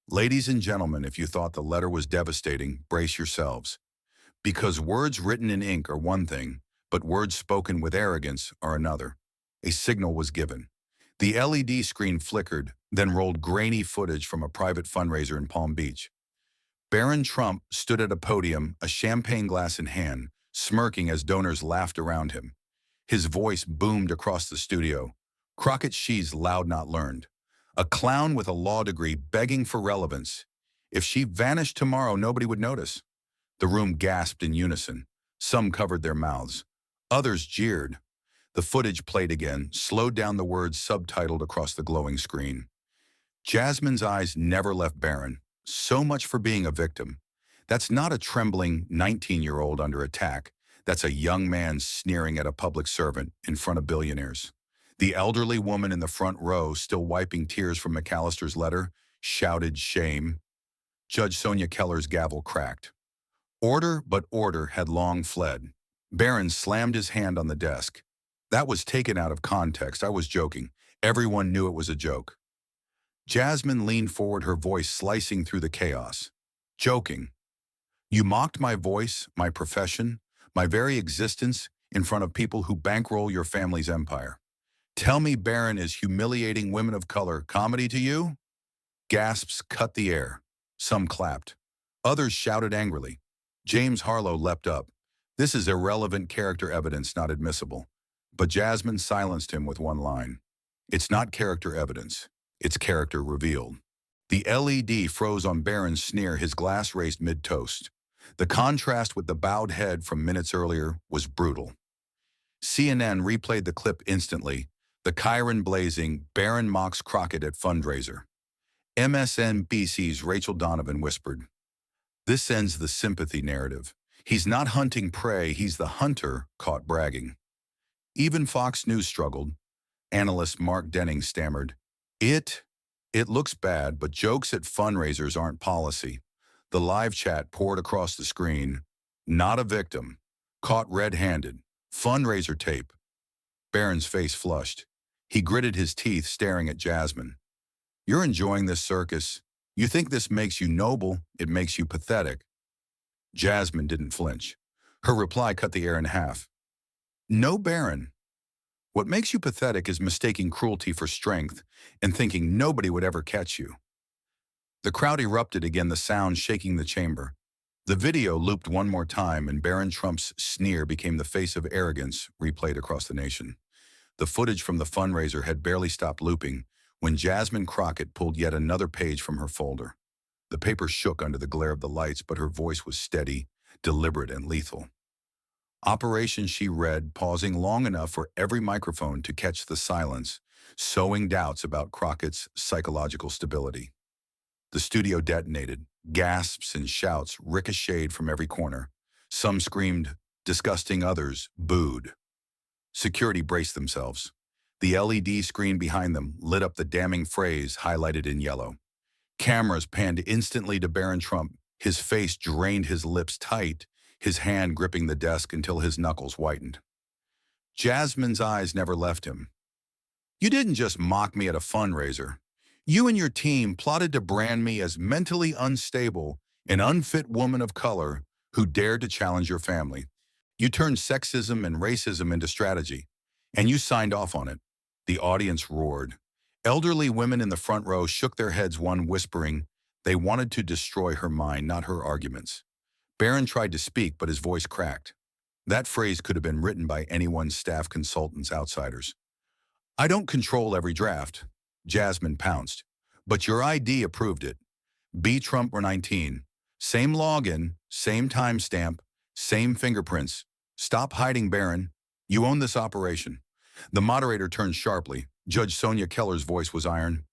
Ladies and gentlemen, if you thought the letter was devastating, brace yourselves. Because words written in ink are one thing, but words spoken with arrogance are another. A signal was given. The LED screen flickered, then rolled grainy footage from a private fundraiser in Palm Beach. Barron Trump stood at a podium, a champagne glass in hand, smirking as donors laughed around him. His voice boomed across the studio. Crockett she's loud not learned. A clown with a law degree begging for relevance. If she vanished tomorrow, nobody would notice. The room gasped in unison. Some covered their mouths. Others jeered. The footage played again, slowed down, the words subtitled across the glowing screen. Jasmine's eyes never left Barron. So much for being a victim. That's not a trembling 19-year-old under attack. That's a young man sneering at a public servant in front of billionaires. The elderly woman in the front row, still wiping tears from McAllister's letter, shouted shame. Judge Sonia Keller's gavel cracked. Order, but order had long fled. Barron slammed his hand on the desk. That was taken out of context. I was joking. Everyone knew it was a joke. Jasmine leaned forward, her voice slicing through the chaos. Joking. You mocked my voice, my profession, my very existence in front of people who bankroll your family's empire. Tell me Barron is humiliating women of color comedy to you? Gasps cut the air. Some clapped. Others shouted angrily. James Harlow leapt up. This is irrelevant character evidence, not admissible. But Jasmine silenced him with one line. It's not character evidence. It's character revealed. The LED froze on Barron's sneer, his glass raised mid-toast. The contrast with the bowed head from minutes earlier was brutal. CNN replayed the clip instantly, the chyron blazing, Barron mocks Crockett at fundraiser. MSNBC's Rachel Donovan whispered, "This ends the sympathy narrative. He's not hunting prey, he's the hunter caught bragging." Even Fox News struggled. Analyst Mark Denning stammered, It looks bad, but jokes at fundraisers aren't policy." The live chat poured across the screen. Not a victim. Caught red-handed. Fundraiser tape. Barron's face flushed. He gritted his teeth, staring at Jasmine. You're enjoying this circus. You think this makes you noble, it makes you pathetic. Jasmine didn't flinch. Her reply cut the air in half. No, Barron. What makes you pathetic is mistaking cruelty for strength and thinking nobody would ever catch you. The crowd erupted again, the sound shaking the chamber. The video looped one more time, and Barron Trump's sneer became the face of arrogance replayed across the nation. The footage from the fundraiser had barely stopped looping when Jasmine Crockett pulled yet another page from her folder. The paper shook under the glare of the lights, but her voice was steady, deliberate, and lethal. Operation, she read, pausing long enough for every microphone to catch the silence, sowing doubts about Crockett's psychological stability. The studio detonated. Gasps and shouts ricocheted from every corner. Some screamed, disgusting, others booed. Security braced themselves. The LED screen behind them lit up the damning phrase highlighted in yellow. Cameras panned instantly to Barron Trump. His face drained, his lips tight, his hand gripping the desk until his knuckles whitened. Jasmine's eyes never left him. You didn't just mock me at a fundraiser. You and your team plotted to brand me as mentally unstable, an unfit woman of color who dared to challenge your family. You turned sexism and racism into strategy, and you signed off on it. The audience roared. Elderly women in the front row shook their heads, one whispering they wanted to destroy her mind, not her arguments. Barron tried to speak, but his voice cracked. That phrase could have been written by anyone's staff consultants, outsiders. I don't control every draft, Jasmine pounced. But your ID approved it. Trump 19. Same login, same timestamp, same fingerprints. Stop hiding, Barron. You own this operation. The moderator turned sharply. Judge Sonia Keller's voice was iron.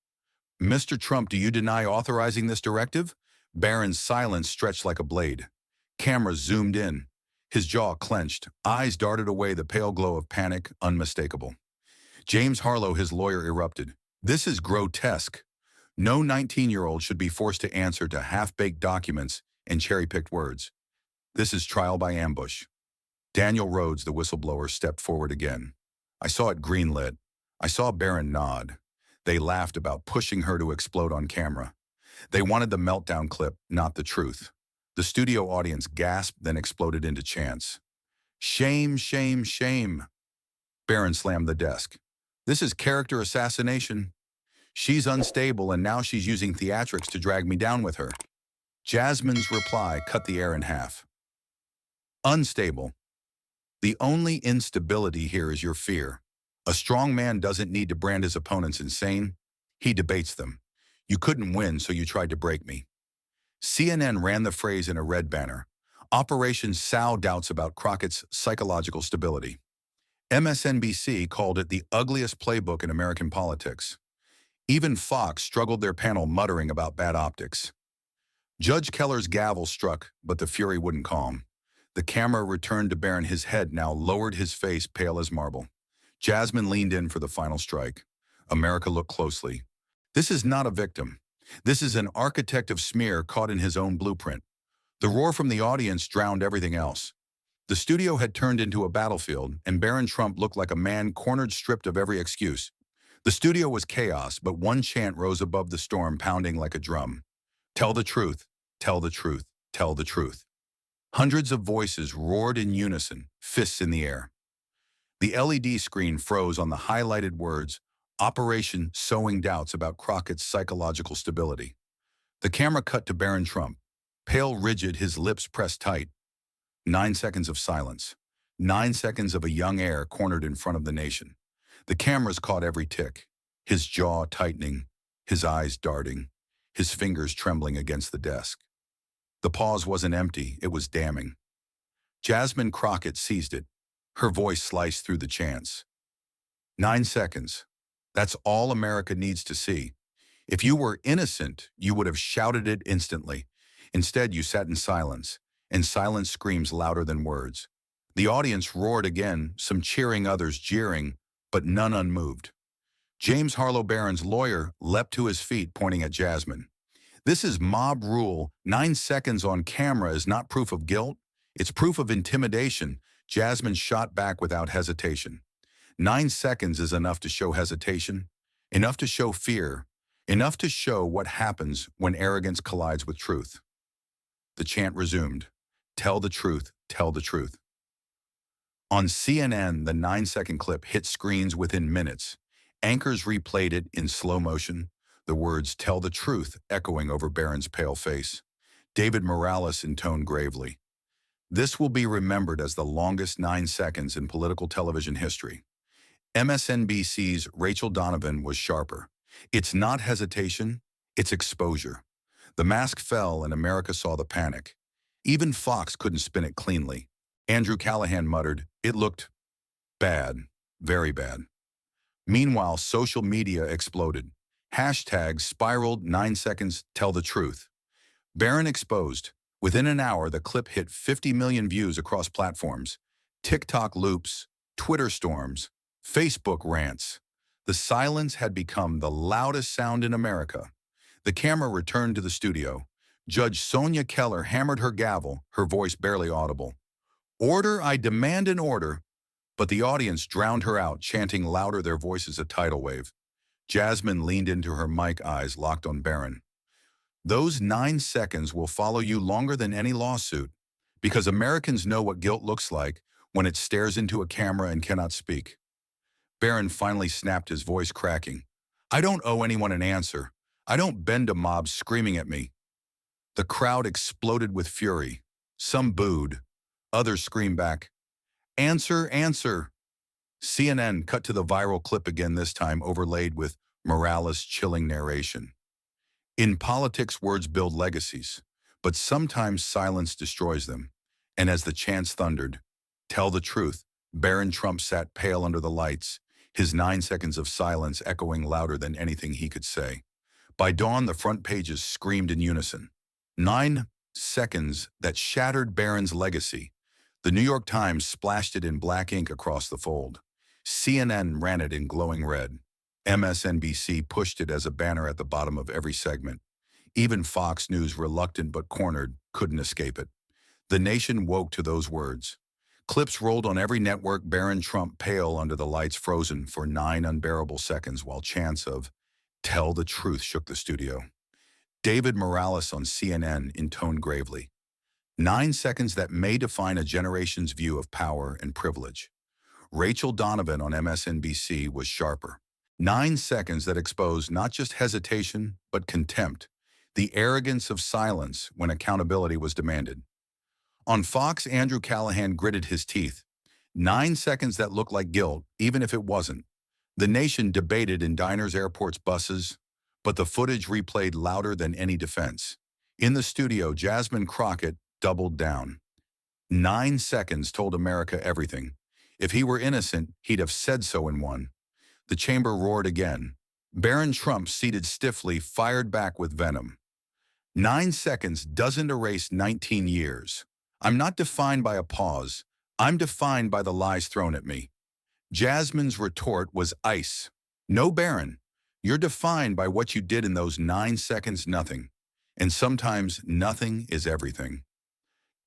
Mr. Trump, do you deny authorizing this directive? Barron's silence stretched like a blade. Cameras zoomed in. His jaw clenched. Eyes darted away, the pale glow of panic unmistakable. James Harlow, his lawyer, erupted. This is grotesque. No 19-year-old should be forced to answer to half-baked documents and cherry-picked words. This is trial by ambush. Daniel Rhodes, the whistleblower, stepped forward again. I saw it greenlit. I saw Barron nod. They laughed about pushing her to explode on camera. They wanted the meltdown clip, not the truth. The studio audience gasped, then exploded into chants. Shame, shame, shame. Barron slammed the desk. This is character assassination. She's unstable, and now she's using theatrics to drag me down with her. Jasmine's reply cut the air in half. Unstable. The only instability here is your fear. A strong man doesn't need to brand his opponents insane. He debates them. You couldn't win, so you tried to break me. CNN ran the phrase in a red banner. Operation sow doubts about Crockett's psychological stability. MSNBC called it the ugliest playbook in American politics. Even Fox struggled their panel, muttering about bad optics. Judge Keller's gavel struck, but the fury wouldn't calm. The camera returned to Barron, his head now lowered, his face pale as marble. Jasmine leaned in for the final strike. America looked closely. This is not a victim. This is an architect of smear caught in his own blueprint. The roar from the audience drowned everything else. The studio had turned into a battlefield, and Barron Trump looked like a man cornered, stripped of every excuse. The studio was chaos, but one chant rose above the storm, pounding like a drum. Tell the truth, tell the truth, tell the truth. Hundreds of voices roared in unison, fists in the air. The LED screen froze on the highlighted words, Operation Sowing Doubts about Crockett's psychological stability. The camera cut to Barron Trump, pale, rigid, his lips pressed tight. 9 seconds of silence. 9 seconds of a young heir cornered in front of the nation. The cameras caught every tick, his jaw tightening, his eyes darting, his fingers trembling against the desk. The pause wasn't empty, it was damning. Jasmine Crockett seized it. Her voice sliced through the chants. 9 seconds. That's all America needs to see. If you were innocent, you would have shouted it instantly. Instead, you sat in silence, and silence screams louder than words. The audience roared again, some cheering, others jeering, but none unmoved. James Harlow, Barron's lawyer, leapt to his feet, pointing at Jasmine. This is mob rule. 9 seconds on camera is not proof of guilt. It's proof of intimidation. Jasmine shot back without hesitation. 9 seconds is enough to show hesitation, enough to show fear, enough to show what happens when arrogance collides with truth. The chant resumed. Tell the truth, tell the truth. On CNN, the 9-second clip hit screens within minutes. Anchors replayed it in slow motion, the words "tell the truth" echoing over Barron's pale face. David Morales intoned gravely. This will be remembered as the longest 9 seconds in political television history. MSNBC's Rachel Donovan was sharper. It's not hesitation, it's exposure. The mask fell and America saw the panic. Even Fox couldn't spin it cleanly. Andrew Callahan muttered, "It looked bad, very bad." Meanwhile, social media exploded. Hashtags spiraled. 9 seconds, tell the truth. Barron exposed. Within an hour, the clip hit 50 million views across platforms. TikTok loops, Twitter storms, Facebook rants. The silence had become the loudest sound in America. The camera returned to the studio. Judge Sonia Keller hammered her gavel, her voice barely audible. Order, I demand an order. But the audience drowned her out, chanting louder, their voices a tidal wave. Jasmine leaned into her mic, eyes locked on Barron. Those 9 seconds will follow you longer than any lawsuit, because Americans know what guilt looks like when it stares into a camera and cannot speak. Barron finally snapped, his voice cracking. I don't owe anyone an answer. I don't bend to mobs screaming at me. The crowd exploded with fury. Some booed. Others screamed back, Answer, answer. CNN cut to the viral clip again, this time overlaid with Morales' chilling narration. In politics, words build legacies, but sometimes silence destroys them. And as the chants thundered, "Tell the truth," Barron Trump sat pale under the lights, his 9 seconds of silence echoing louder than anything he could say. By dawn, the front pages screamed in unison. 9 seconds that shattered Barron's legacy. The New York Times splashed it in black ink across the fold. CNN ran it in glowing red. MSNBC pushed it as a banner at the bottom of every segment. Even Fox News, reluctant but cornered, couldn't escape it. The nation woke to those words. Clips rolled on every network, Barron Trump pale under the lights, frozen for 9 unbearable seconds, while chants of "Tell the truth" shook the studio. David Morales on CNN intoned gravely, 9 seconds that may define a generation's view of power and privilege. Rachel Donovan on MSNBC was sharper. 9 seconds that exposed not just hesitation, but contempt, the arrogance of silence when accountability was demanded. On Fox, Andrew Callahan gritted his teeth. 9 seconds that looked like guilt, even if it wasn't. The nation debated in diners, airports, buses, but the footage replayed louder than any defense. In the studio, Jasmine Crockett doubled down. 9 seconds told America everything. If he were innocent, he'd have said so in one. The chamber roared again. Barron Trump, seated stiffly, fired back with venom. 9 seconds doesn't erase 19 years. I'm not defined by a pause. I'm defined by the lies thrown at me. Jasmine's retort was ice. No, Barron. You're defined by what you did in those 9 seconds, nothing. And sometimes nothing is everything.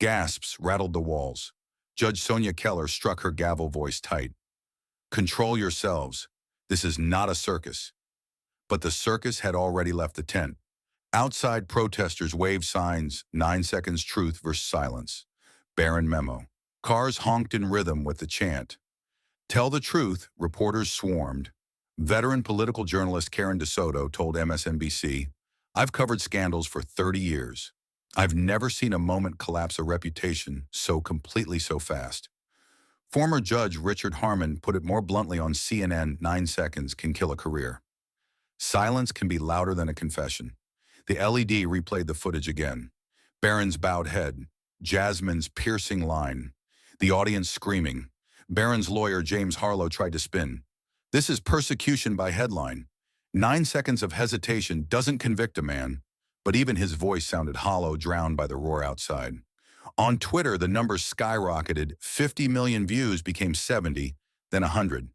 Gasps rattled the walls. Judge Sonia Keller struck her gavel, voice tight. Control yourselves. This is not a circus. But the circus had already left the tent. Outside, protesters waved signs, 9 seconds truth versus silence. Barron memo. Cars honked in rhythm with the chant. Tell the truth, reporters swarmed. Veteran political journalist Karen DeSoto told MSNBC, "I've covered scandals for 30 years. I've never seen a moment collapse a reputation so completely, so fast." Former Judge Richard Harmon put it more bluntly on CNN, 9 seconds can kill a career. Silence can be louder than a confession. The LED replayed the footage again. Barron's bowed head, Jasmine's piercing line, the audience screaming. Barron's lawyer, James Harlow, tried to spin. This is persecution by headline. 9 seconds of hesitation doesn't convict a man, but even his voice sounded hollow, drowned by the roar outside. On Twitter, the numbers skyrocketed. 50 million views became 70, then 100.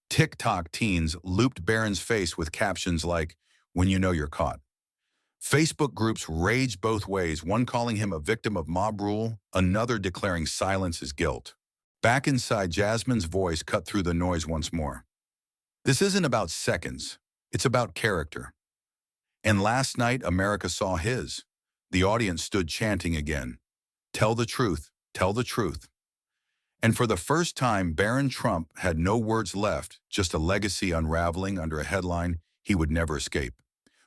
TikTok teens looped Barron's face with captions like, "When you know you're caught." Facebook groups raged both ways, one calling him a victim of mob rule, another declaring silence is guilt. Back inside, Jasmine's voice cut through the noise once more. This isn't about seconds. It's about character. And last night, America saw his. The audience stood chanting again. Tell the truth. Tell the truth. And for the first time, Barron Trump had no words left, just a legacy unraveling under a headline he would never escape.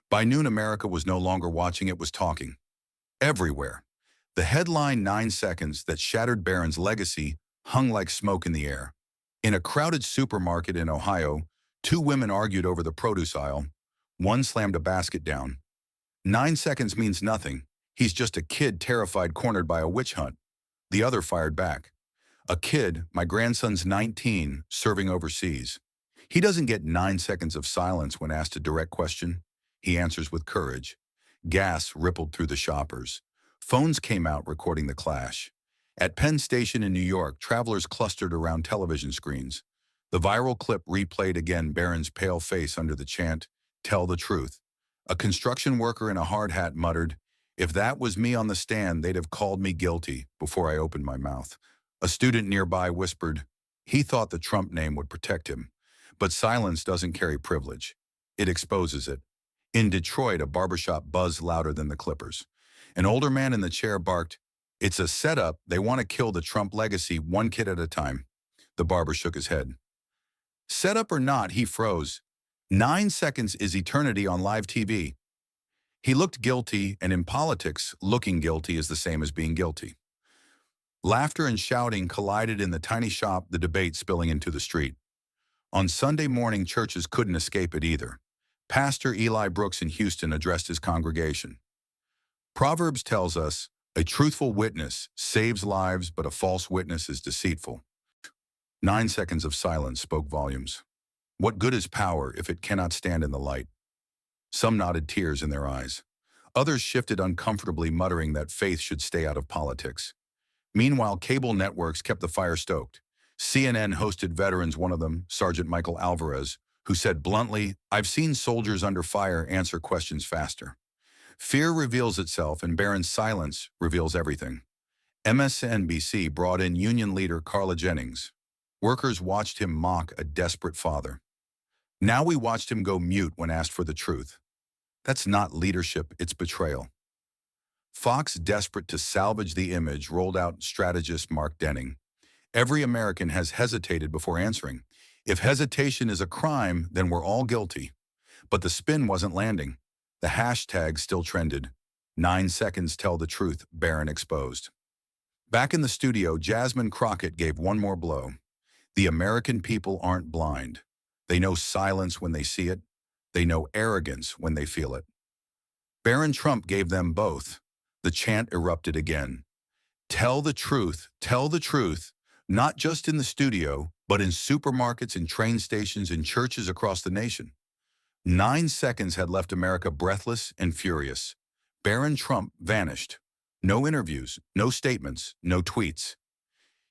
By noon, America was no longer watching, it was talking. Everywhere. The headline 9 seconds that shattered Barron's legacy hung like smoke in the air. In a crowded supermarket in Ohio, two women argued over the produce aisle. One slammed a basket down. 9 seconds means nothing. He's just a kid terrified, cornered by a witch hunt. The other fired back. A kid, my grandson's 19, serving overseas. He doesn't get 9 seconds of silence when asked a direct question. He answers with courage. Gas rippled through the shoppers. Phones came out recording the clash. At Penn Station in New York, travelers clustered around television screens. The viral clip replayed again, Barron's pale face under the chant, "Tell the truth." A construction worker in a hard hat muttered, "If that was me on the stand, they'd have called me guilty," before I opened my mouth. A student nearby whispered, he thought the Trump name would protect him. But silence doesn't carry privilege. It exposes it. In Detroit, a barbershop buzzed louder than the Clippers. An older man in the chair barked, "It's a setup. They want to kill the Trump legacy, one kid at a time." The barber shook his head. Setup or not, he froze. 9 seconds is eternity on live TV. He looked guilty, and in politics, looking guilty is the same as being guilty. Laughter and shouting collided in the tiny shop, the debate spilling into the street. On Sunday morning, churches couldn't escape it either. Pastor Eli Brooks in Houston addressed his congregation. Proverbs tells us, "A truthful witness saves lives, but a false witness is deceitful." 9 seconds of silence spoke volumes. What good is power if it cannot stand in the light? Some nodded, tears in their eyes. Others shifted uncomfortably, muttering that faith should stay out of politics. Meanwhile, cable networks kept the fire stoked. CNN hosted veterans, one of them, Sergeant Michael Alvarez, who said bluntly, "I've seen soldiers under fire answer questions faster." Fear reveals itself, and Barron's silence reveals everything. MSNBC brought in union leader Carla Jennings. Workers watched him mock a desperate father. Now we watched him go mute when asked for the truth. That's not leadership, it's betrayal. Fox, desperate to salvage the image, rolled out strategist Mark Denning. Every American has hesitated before answering. If hesitation is a crime, then we're all guilty. But the spin wasn't landing. The hashtag still trended. 9 seconds tell the truth, Barron exposed. Back in the studio, Jasmine Crockett gave one more blow. The American people aren't blind. They know silence when they see it. They know arrogance when they feel it. Barron Trump gave them both. The chant erupted again. Tell the truth, not just in the studio, but in supermarkets and train stations and churches across the nation. 9 seconds had left America breathless and furious. Barron Trump vanished. No interviews, no statements, no tweets.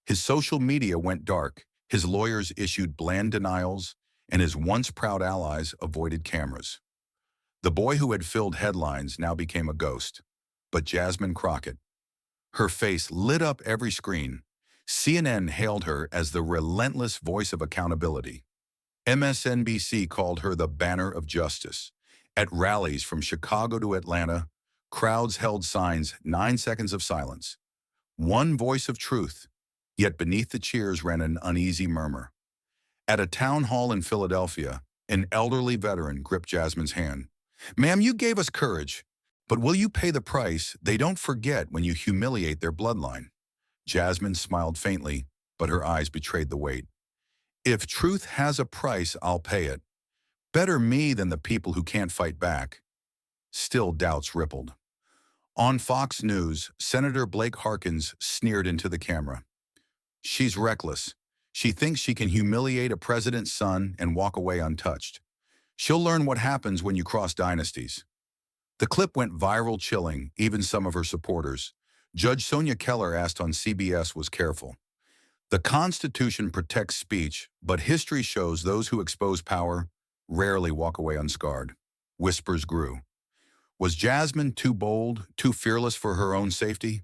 His social media went dark, his lawyers issued bland denials, and his once proud allies avoided cameras. The boy who had filled headlines now became a ghost. But Jasmine Crockett, her face lit up every screen. CNN hailed her as the relentless voice of accountability. MSNBC called her the banner of justice. At rallies from Chicago to Atlanta, crowds held signs, 9 seconds of silence. One voice of truth, yet beneath the cheers ran an uneasy murmur. At a town hall in Philadelphia, an elderly veteran gripped Jasmine's hand. "Ma'am, you gave us courage, but will you pay the price? They don't forget when you humiliate their bloodline." Jasmine smiled faintly, but her eyes betrayed the weight. "If truth has a price, I'll pay it. Better me than the people who can't fight back." Still, doubts rippled. On Fox News, Senator Blake Harkins sneered into the camera. "She's reckless. She thinks she can humiliate a president's son and walk away untouched. She'll learn what happens when you cross dynasties." The clip went viral, chilling even some of her supporters. Judge Sonia Keller asked on CBS was careful. "The Constitution protects speech, but history shows those who expose power rarely walk away unscarred." Whispers grew. Was Jasmine too bold, too fearless for her own safety?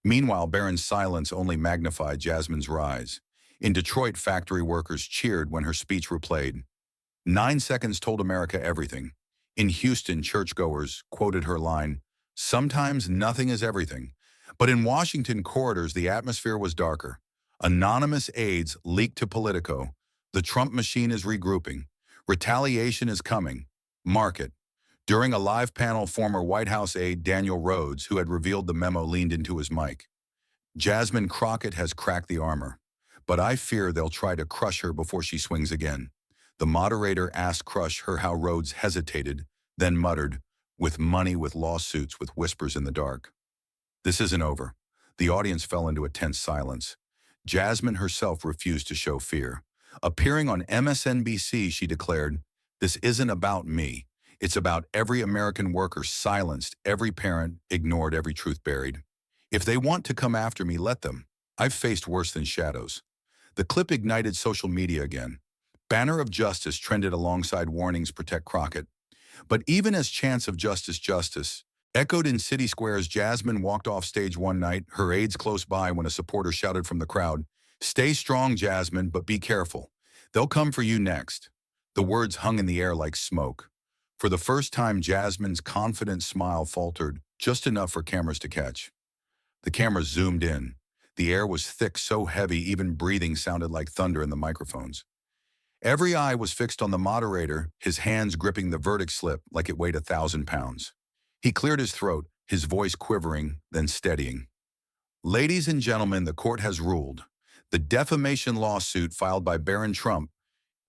Meanwhile, Barron's silence only magnified Jasmine's rise. In Detroit, factory workers cheered when her speech replayed. 9 seconds told America everything. In Houston, churchgoers quoted her line, "Sometimes nothing is everything." But in Washington corridors, the atmosphere was darker. Anonymous aides leaked to Politico. The Trump machine is regrouping. Retaliation is coming. Mark it. During a live panel, former White House aide Daniel Rhodes, who had revealed the memo, leaned into his mic. "Jasmine Crockett has cracked the armor, but I fear they'll try to crush her before she swings again." The moderator asked her how Rhodes hesitated, then muttered, "With money, with lawsuits, with whispers in the dark." This isn't over. The audience fell into a tense silence. Jasmine herself refused to show fear. Appearing on MSNBC, she declared, "This isn't about me. It's about every American worker silenced, every parent ignored, every truth buried. If they want to come after me, let them. I've faced worse than shadows." The clip ignited social media again. Banner of Justice trended alongside warnings, "Protect Crockett." But even as chants of justice echoed in city squares, Jasmine walked off stage one night, her aides close by, when a supporter shouted from the crowd, "Stay strong, Jasmine, but be careful. They'll come for you next." The words hung in the air like smoke. For the first time, Jasmine's confident smile faltered, just enough for cameras to catch. The cameras zoomed in. The air was thick, so heavy even breathing sounded like thunder in the microphones. Every eye was fixed on the moderator, his hands gripping the verdict slip like it weighed 1,000 pounds. He cleared his throat, his voice quivering, then steadying. Ladies and gentlemen, the court has ruled. The defamation lawsuit filed by Barron Trump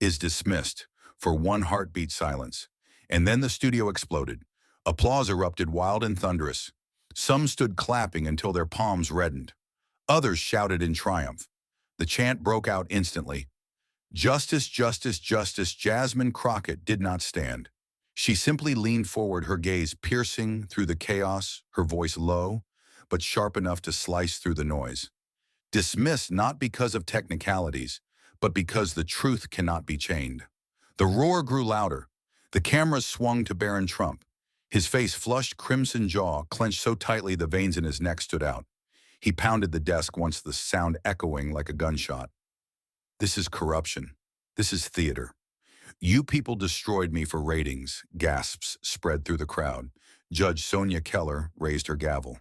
is dismissed for one heartbeat silence. And then the studio exploded. Applause erupted wild and thunderous. Some stood clapping until their palms reddened. Others shouted in triumph. The chant broke out instantly. Justice, justice, justice. Jasmine Crockett did not stand. She simply leaned forward, her gaze piercing through the chaos, her voice low, but sharp enough to slice through the noise. Dismissed not because of technicalities, but because the truth cannot be chained. The roar grew louder. The cameras swung to Barron Trump. His face flushed, crimson jaw clenched so tightly the veins in his neck stood out. He pounded the desk, once the sound echoing like a gunshot. This is corruption. This is theater. You people destroyed me for ratings. Gasps spread through the crowd. Judge Sonia Keller raised her gavel.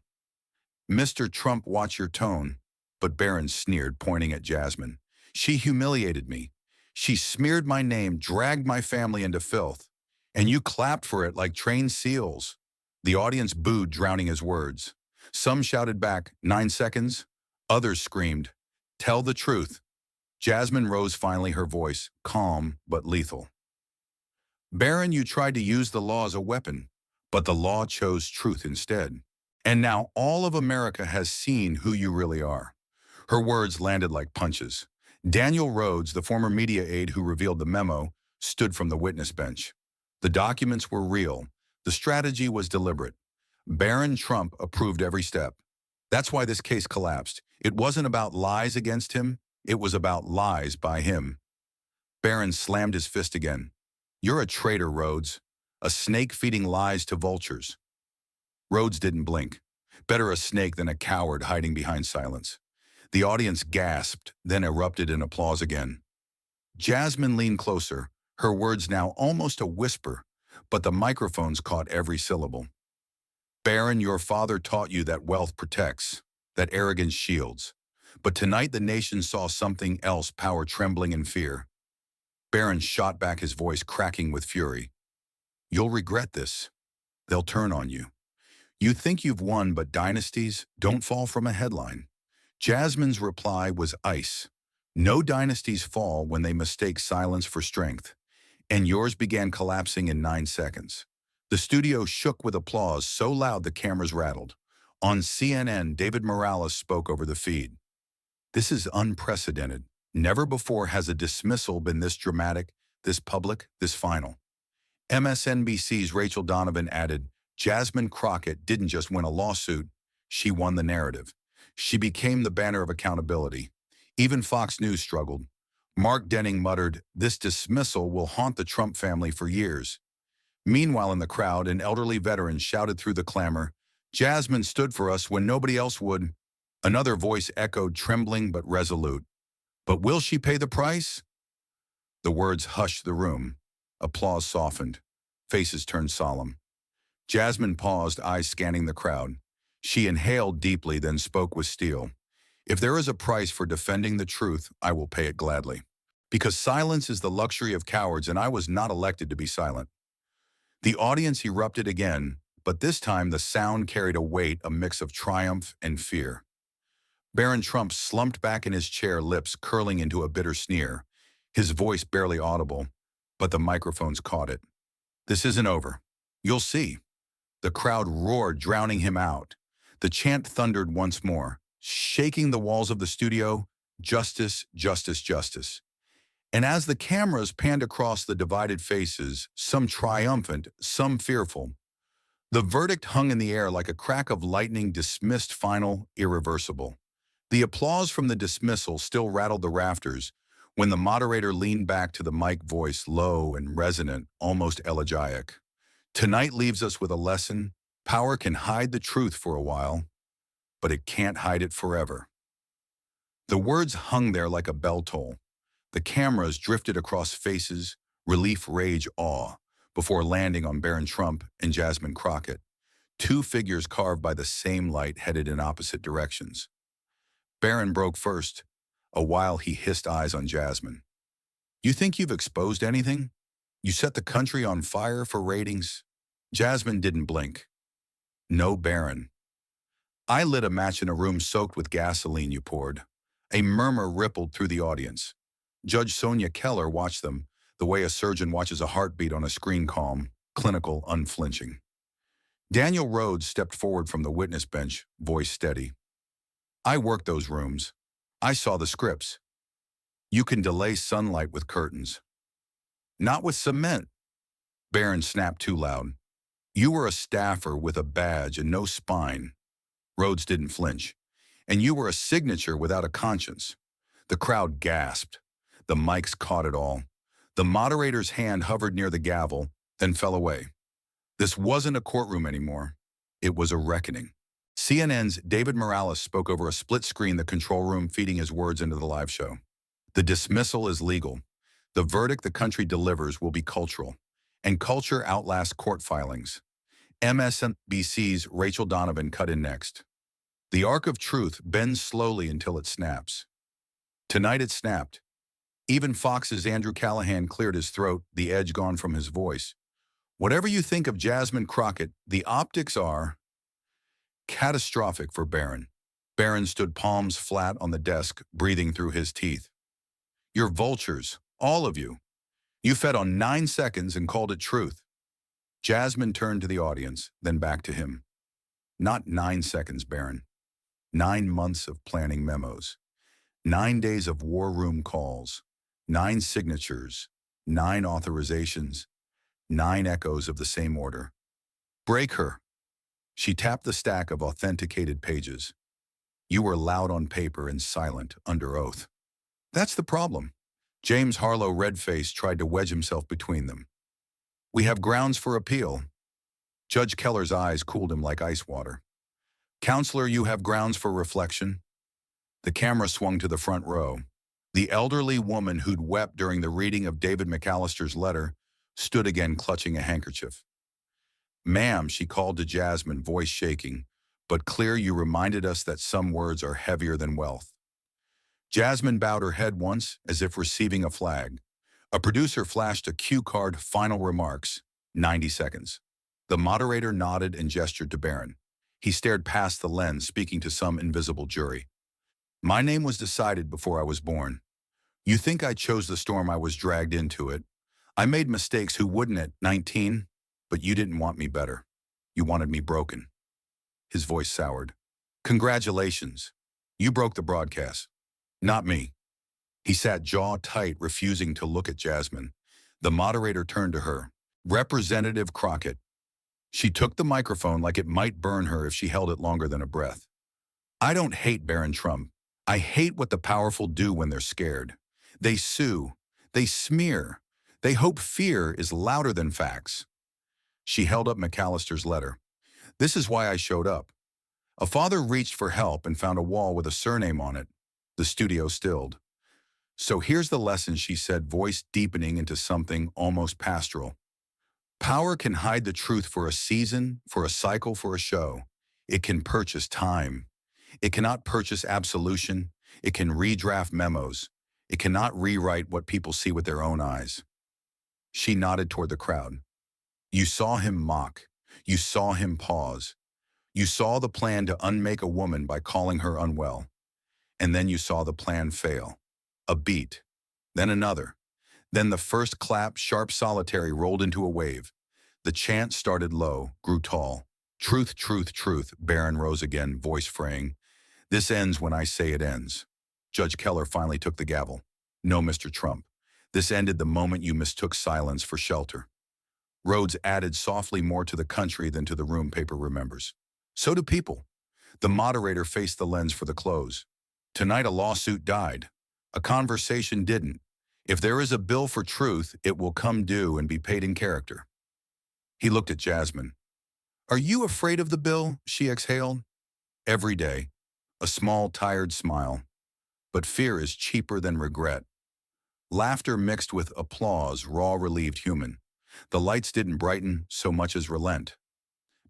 Mr. Trump, watch your tone. But Barron sneered, pointing at Jasmine. She humiliated me. She smeared my name, dragged my family into filth. And you clapped for it like trained seals. The audience booed, drowning his words. Some shouted back, 9 seconds. Others screamed, tell the truth. Jasmine rose finally, her voice calm but lethal. Barron, you tried to use the law as a weapon, but the law chose truth instead. And now all of America has seen who you really are. Her words landed like punches. Daniel Rhodes, the former media aide who revealed the memo, stood from the witness bench. The documents were real. The strategy was deliberate. Barron Trump approved every step. That's why this case collapsed. It wasn't about lies against him. It was about lies by him. Barron slammed his fist again. You're a traitor, Rhodes. A snake feeding lies to vultures. Rhodes didn't blink. Better a snake than a coward hiding behind silence. The audience gasped, then erupted in applause again. Jasmine leaned closer, her words now almost a whisper, but the microphones caught every syllable. Barron, your father taught you that wealth protects, that arrogance shields. But tonight the nation saw something else, power trembling in fear. Barron shot back, his voice cracking with fury. You'll regret this. They'll turn on you. You think you've won, but dynasties don't fall from a headline. Jasmine's reply was ice. No dynasties fall when they mistake silence for strength. And yours began collapsing in 9 seconds. The studio shook with applause so loud the cameras rattled. On CNN, David Morales spoke over the feed. This is unprecedented. Never before has a dismissal been this dramatic, this public, this final. MSNBC's Rachel Donovan added, Jasmine Crockett didn't just win a lawsuit, she won the narrative. She became the banner of accountability. Even Fox News struggled. Mark Denning muttered, this dismissal will haunt the Trump family for years. Meanwhile in the crowd, an elderly veteran shouted through the clamor, Jasmine stood for us when nobody else would. Another voice echoed, trembling but resolute. But will she pay the price? The words hushed the room. Applause softened. Faces turned solemn. Jasmine paused, eyes scanning the crowd. She inhaled deeply, then spoke with steel. If there is a price for defending the truth, I will pay it gladly. Because silence is the luxury of cowards, and I was not elected to be silent. The audience erupted again, but this time the sound carried a weight, a mix of triumph and fear. Barron Trump slumped back in his chair, lips curling into a bitter sneer, his voice barely audible, but the microphones caught it. This isn't over. You'll see. The crowd roared, drowning him out. The chant thundered once more, shaking the walls of the studio, justice, justice, justice. And as the cameras panned across the divided faces, some triumphant, some fearful, the verdict hung in the air like a crack of lightning, dismissed, final, irreversible. The applause from the dismissal still rattled the rafters when the moderator leaned back to the mic, voice low and resonant, almost elegiac. Tonight leaves us with a lesson. Power can hide the truth for a while, but it can't hide it forever. The words hung there like a bell toll. The cameras drifted across faces, relief, rage, awe, before landing on Barron Trump and Jasmine Crockett, two figures carved by the same light headed in opposite directions. Barron broke first. A while he hissed, eyes on Jasmine. You think you've exposed anything? You set the country on fire for ratings? Jasmine didn't blink. No, Barron. I lit a match in a room soaked with gasoline you poured. A murmur rippled through the audience. Judge Sonia Keller watched them, the way a surgeon watches a heartbeat on a screen, calm, clinical, unflinching. Daniel Rhodes stepped forward from the witness bench, voice steady. I worked those rooms. I saw the scripts. You can delay sunlight with curtains. Not with cement. Barron snapped too loud. You were a staffer with a badge and no spine. Rhodes didn't flinch. And you were a signature without a conscience. The crowd gasped. The mics caught it all. The moderator's hand hovered near the gavel, then fell away. This wasn't a courtroom anymore. It was a reckoning. CNN's David Morales spoke over a split screen, the control room feeding his words into the live show. The dismissal is legal. The verdict the country delivers will be cultural. And culture outlasts court filings. MSNBC's Rachel Donovan cut in next. The arc of truth bends slowly until it snaps. Tonight it snapped. Even Fox's Andrew Callahan cleared his throat, the edge gone from his voice. Whatever you think of Jasmine Crockett, the optics are catastrophic for Barron. Barron stood palms flat on the desk, breathing through his teeth. You're vultures, all of you. You fed on 9 seconds and called it truth. Jasmine turned to the audience, then back to him. Not 9 seconds, Barron. 9 months of planning memos. 9 days of war room calls. 9 signatures. 9 authorizations. 9 echoes of the same order. Break her. She tapped the stack of authenticated pages. You were loud on paper and silent under oath. That's the problem. James Harlow, red-faced, tried to wedge himself between them. We have grounds for appeal. Judge Keller's eyes cooled him like ice water. Counselor, you have grounds for reflection. The camera swung to the front row. The elderly woman who'd wept during the reading of David McAllister's letter stood again, clutching a handkerchief. Ma'am, she called to Jasmine, voice shaking, but clear. You reminded us that some words are heavier than wealth. Jasmine bowed her head once, as if receiving a flag. A producer flashed a cue card, final remarks, 90 seconds. The moderator nodded and gestured to Barron. He stared past the lens, speaking to some invisible jury. My name was decided before I was born. You think I chose the storm, I was dragged into it. I made mistakes, who wouldn't at 19? But you didn't want me better. You wanted me broken. His voice soured. Congratulations. You broke the broadcast. Not me. He sat jaw tight, refusing to look at Jasmine. The moderator turned to her. Representative Crockett. She took the microphone like it might burn her if she held it longer than a breath. I don't hate Barron Trump. I hate what the powerful do when they're scared. They sue. They smear. They hope fear is louder than facts. She held up McAllister's letter. This is why I showed up. A father reached for help and found a wall with a surname on it. The studio stilled. So here's the lesson, she said, voice deepening into something almost pastoral. Power can hide the truth for a season, for a cycle, for a show. It can purchase time. It cannot purchase absolution. It can redraft memos. It cannot rewrite what people see with their own eyes. She nodded toward the crowd. You saw him mock. You saw him pause. You saw the plan to unmake a woman by calling her unwell. And then you saw the plan fail. A beat. Then another. Then the first clap, sharp, solitary, rolled into a wave. The chant started low, grew tall. Truth, truth, truth. Barron rose again, voice fraying. This ends when I say it ends. Judge Keller finally took the gavel. No, Mr. Trump. This ended the moment you mistook silence for shelter. Rhodes added softly, more to the country than to the room, paper remembers. So do people. The moderator faced the lens for the close. Tonight a lawsuit died. A conversation didn't. If there is a bill for truth, it will come due and be paid in character. He looked at Jasmine. Are you afraid of the bill? She exhaled. Every day. A small, tired smile. But fear is cheaper than regret. Laughter mixed with applause, raw, relieved, human. The lights didn't brighten so much as relent.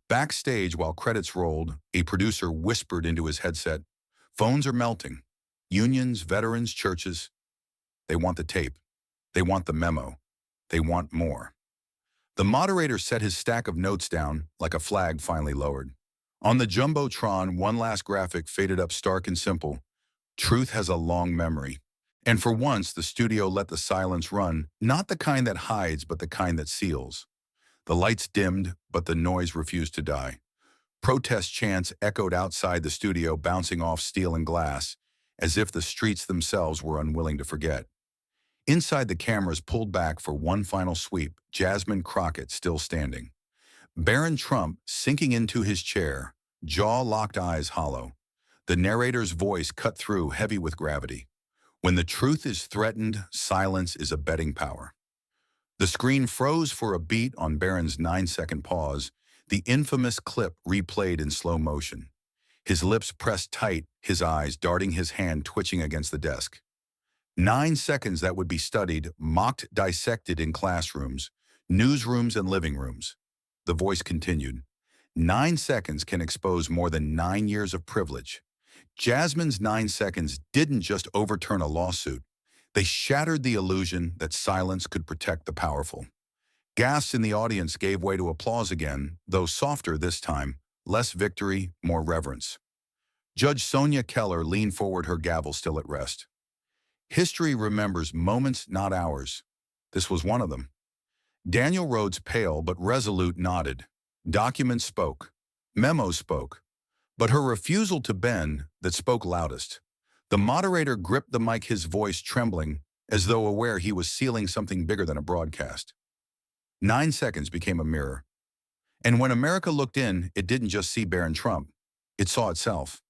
Backstage, while credits rolled, a producer whispered into his headset, phones are melting. Unions, veterans, churches. They want the tape. They want the memo. They want more. The moderator set his stack of notes down like a flag finally lowered. On the Jumbotron, one last graphic faded up stark and simple. Truth has a long memory. And for once, the studio let the silence run, not the kind that hides, but the kind that seals. The lights dimmed, but the noise refused to die. Protest chants echoed outside the studio, bouncing off steel and glass, as if the streets themselves were unwilling to forget. Inside, the cameras pulled back for one final sweep, Jasmine Crockett still standing. Barron Trump sinking into his chair, jaw-locked, eyes hollow. The narrator's voice cut through, heavy with gravity. When the truth is threatened, silence is a betting power. The screen froze for a beat on Barron's 9-second pause, the infamous clip replayed in slow motion. His lips pressed tight, his eyes darting, his hand twitching against the desk. 9 seconds that would be studied, mocked, dissected in classrooms, newsrooms, and living rooms. The voice continued. 9 seconds can expose more than 9 years of privilege. Jasmine's 9 seconds didn't just overturn a lawsuit. They shattered the illusion that silence could protect the powerful. Gasps in the audience gave way to applause again, though softer this time, less victory, more reverence. Judge Sonia Keller leaned forward, her gavel still at rest. History remembers moments, not hours. This was one of them. Daniel Rhodes, pale but resolute, nodded. Documents spoke. Memos spoke. But her refusal to bend, that spoke loudest. The moderator gripped the mic, his voice trembling, as though aware he was sealing something bigger than a broadcast. 9 seconds became a mirror. And when America looked in, it didn't just see Barron Trump. It saw itself.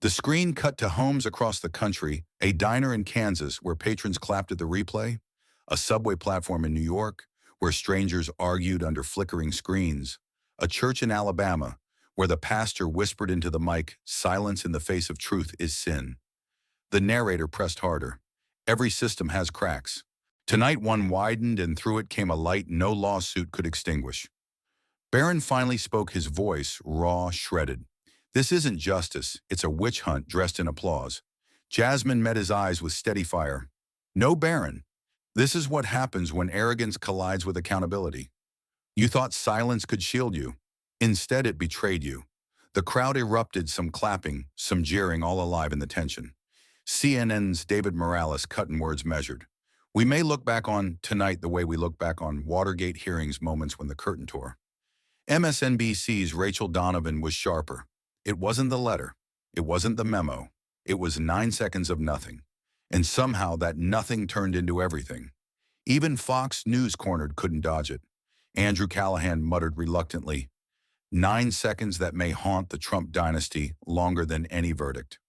The screen cut to homes across the country, a diner in Kansas where patrons clapped at the replay, a subway platform in New York where strangers argued under flickering screens, a church in Alabama where the pastor whispered into the mic, "Silence in the face of truth is sin." The narrator pressed harder. Every system has cracks. Tonight one widened, and through it came a light no lawsuit could extinguish. Barron finally spoke, his voice raw, shredded. This isn't justice, it's a witch hunt dressed in applause. Jasmine met his eyes with steady fire. No, Barron. This is what happens when arrogance collides with accountability. You thought silence could shield you. Instead, it betrayed you. The crowd erupted, some clapping, some jeering, all alive in the tension. CNN's David Morales cut in words measured. We may look back on tonight the way we look back on Watergate hearings, moments when the curtain tore. MSNBC's Rachel Donovan was sharper. It wasn't the letter. It wasn't the memo. It was 9 seconds of nothing. And somehow that nothing turned into everything. Even Fox News cornered couldn't dodge it. Andrew Callahan muttered reluctantly, 9 seconds that may haunt the Trump dynasty longer than any verdict.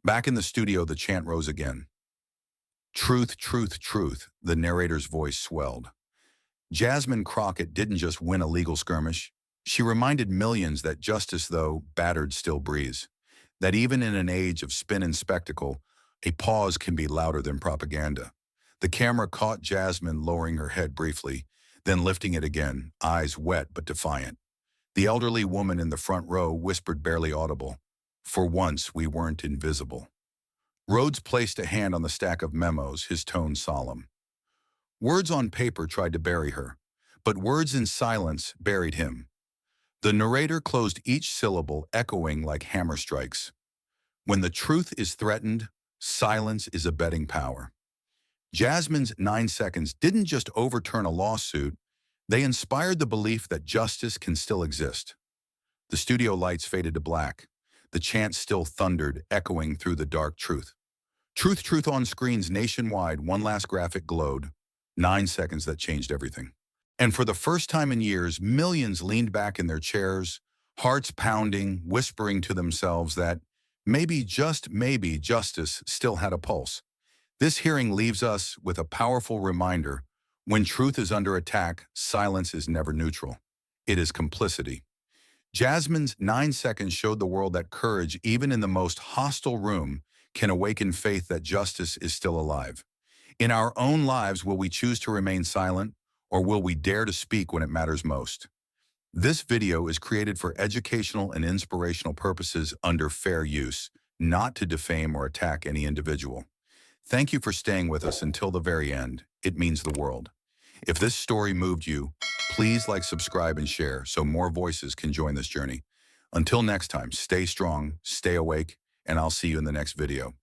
Back in the studio, the chant rose again. Truth, truth, truth, the narrator's voice swelled. Jasmine Crockett didn't just win a legal skirmish. She reminded millions that justice, though battered, still breathes. That even in an age of spin and spectacle, a pause can be louder than propaganda. The camera caught Jasmine lowering her head briefly, then lifting it again, eyes wet but defiant. The elderly woman in the front row whispered, barely audible, "For once, we weren't invisible." Rhodes placed a hand on the stack of memos, his tone solemn. Words on paper tried to bury her, but words in silence buried him. The narrator closed each syllable, echoing like hammer strikes. When the truth is threatened, silence is a betting power. Jasmine's 9 seconds didn't just overturn a lawsuit, they inspired the belief that justice can still exist. The studio lights faded to black. The chant still thundered, echoing through the dark truth. Truth, truth on screens nationwide, one last graphic glowed. 9 seconds that changed everything. And for the first time in years, millions leaned back in their chairs, hearts pounding, whispering to themselves that maybe, just maybe, justice still had a pulse. This hearing leaves us with a powerful reminder: when truth is under attack, silence is never neutral. It is complicity. Jasmine's 9 seconds showed the world that courage, even in the most hostile room, can awaken faith that justice is still alive. In our own lives, will we choose to remain silent, or will we dare to speak when it matters most? This video is created for educational and inspirational purposes under fair use, not to defame or attack any individual. Thank you for staying with us until the very end. It means the world. If this story moved you, please like, subscribe, and share so more voices can join this journey. Until next time, stay strong, stay awake, and I'll see you in the next video.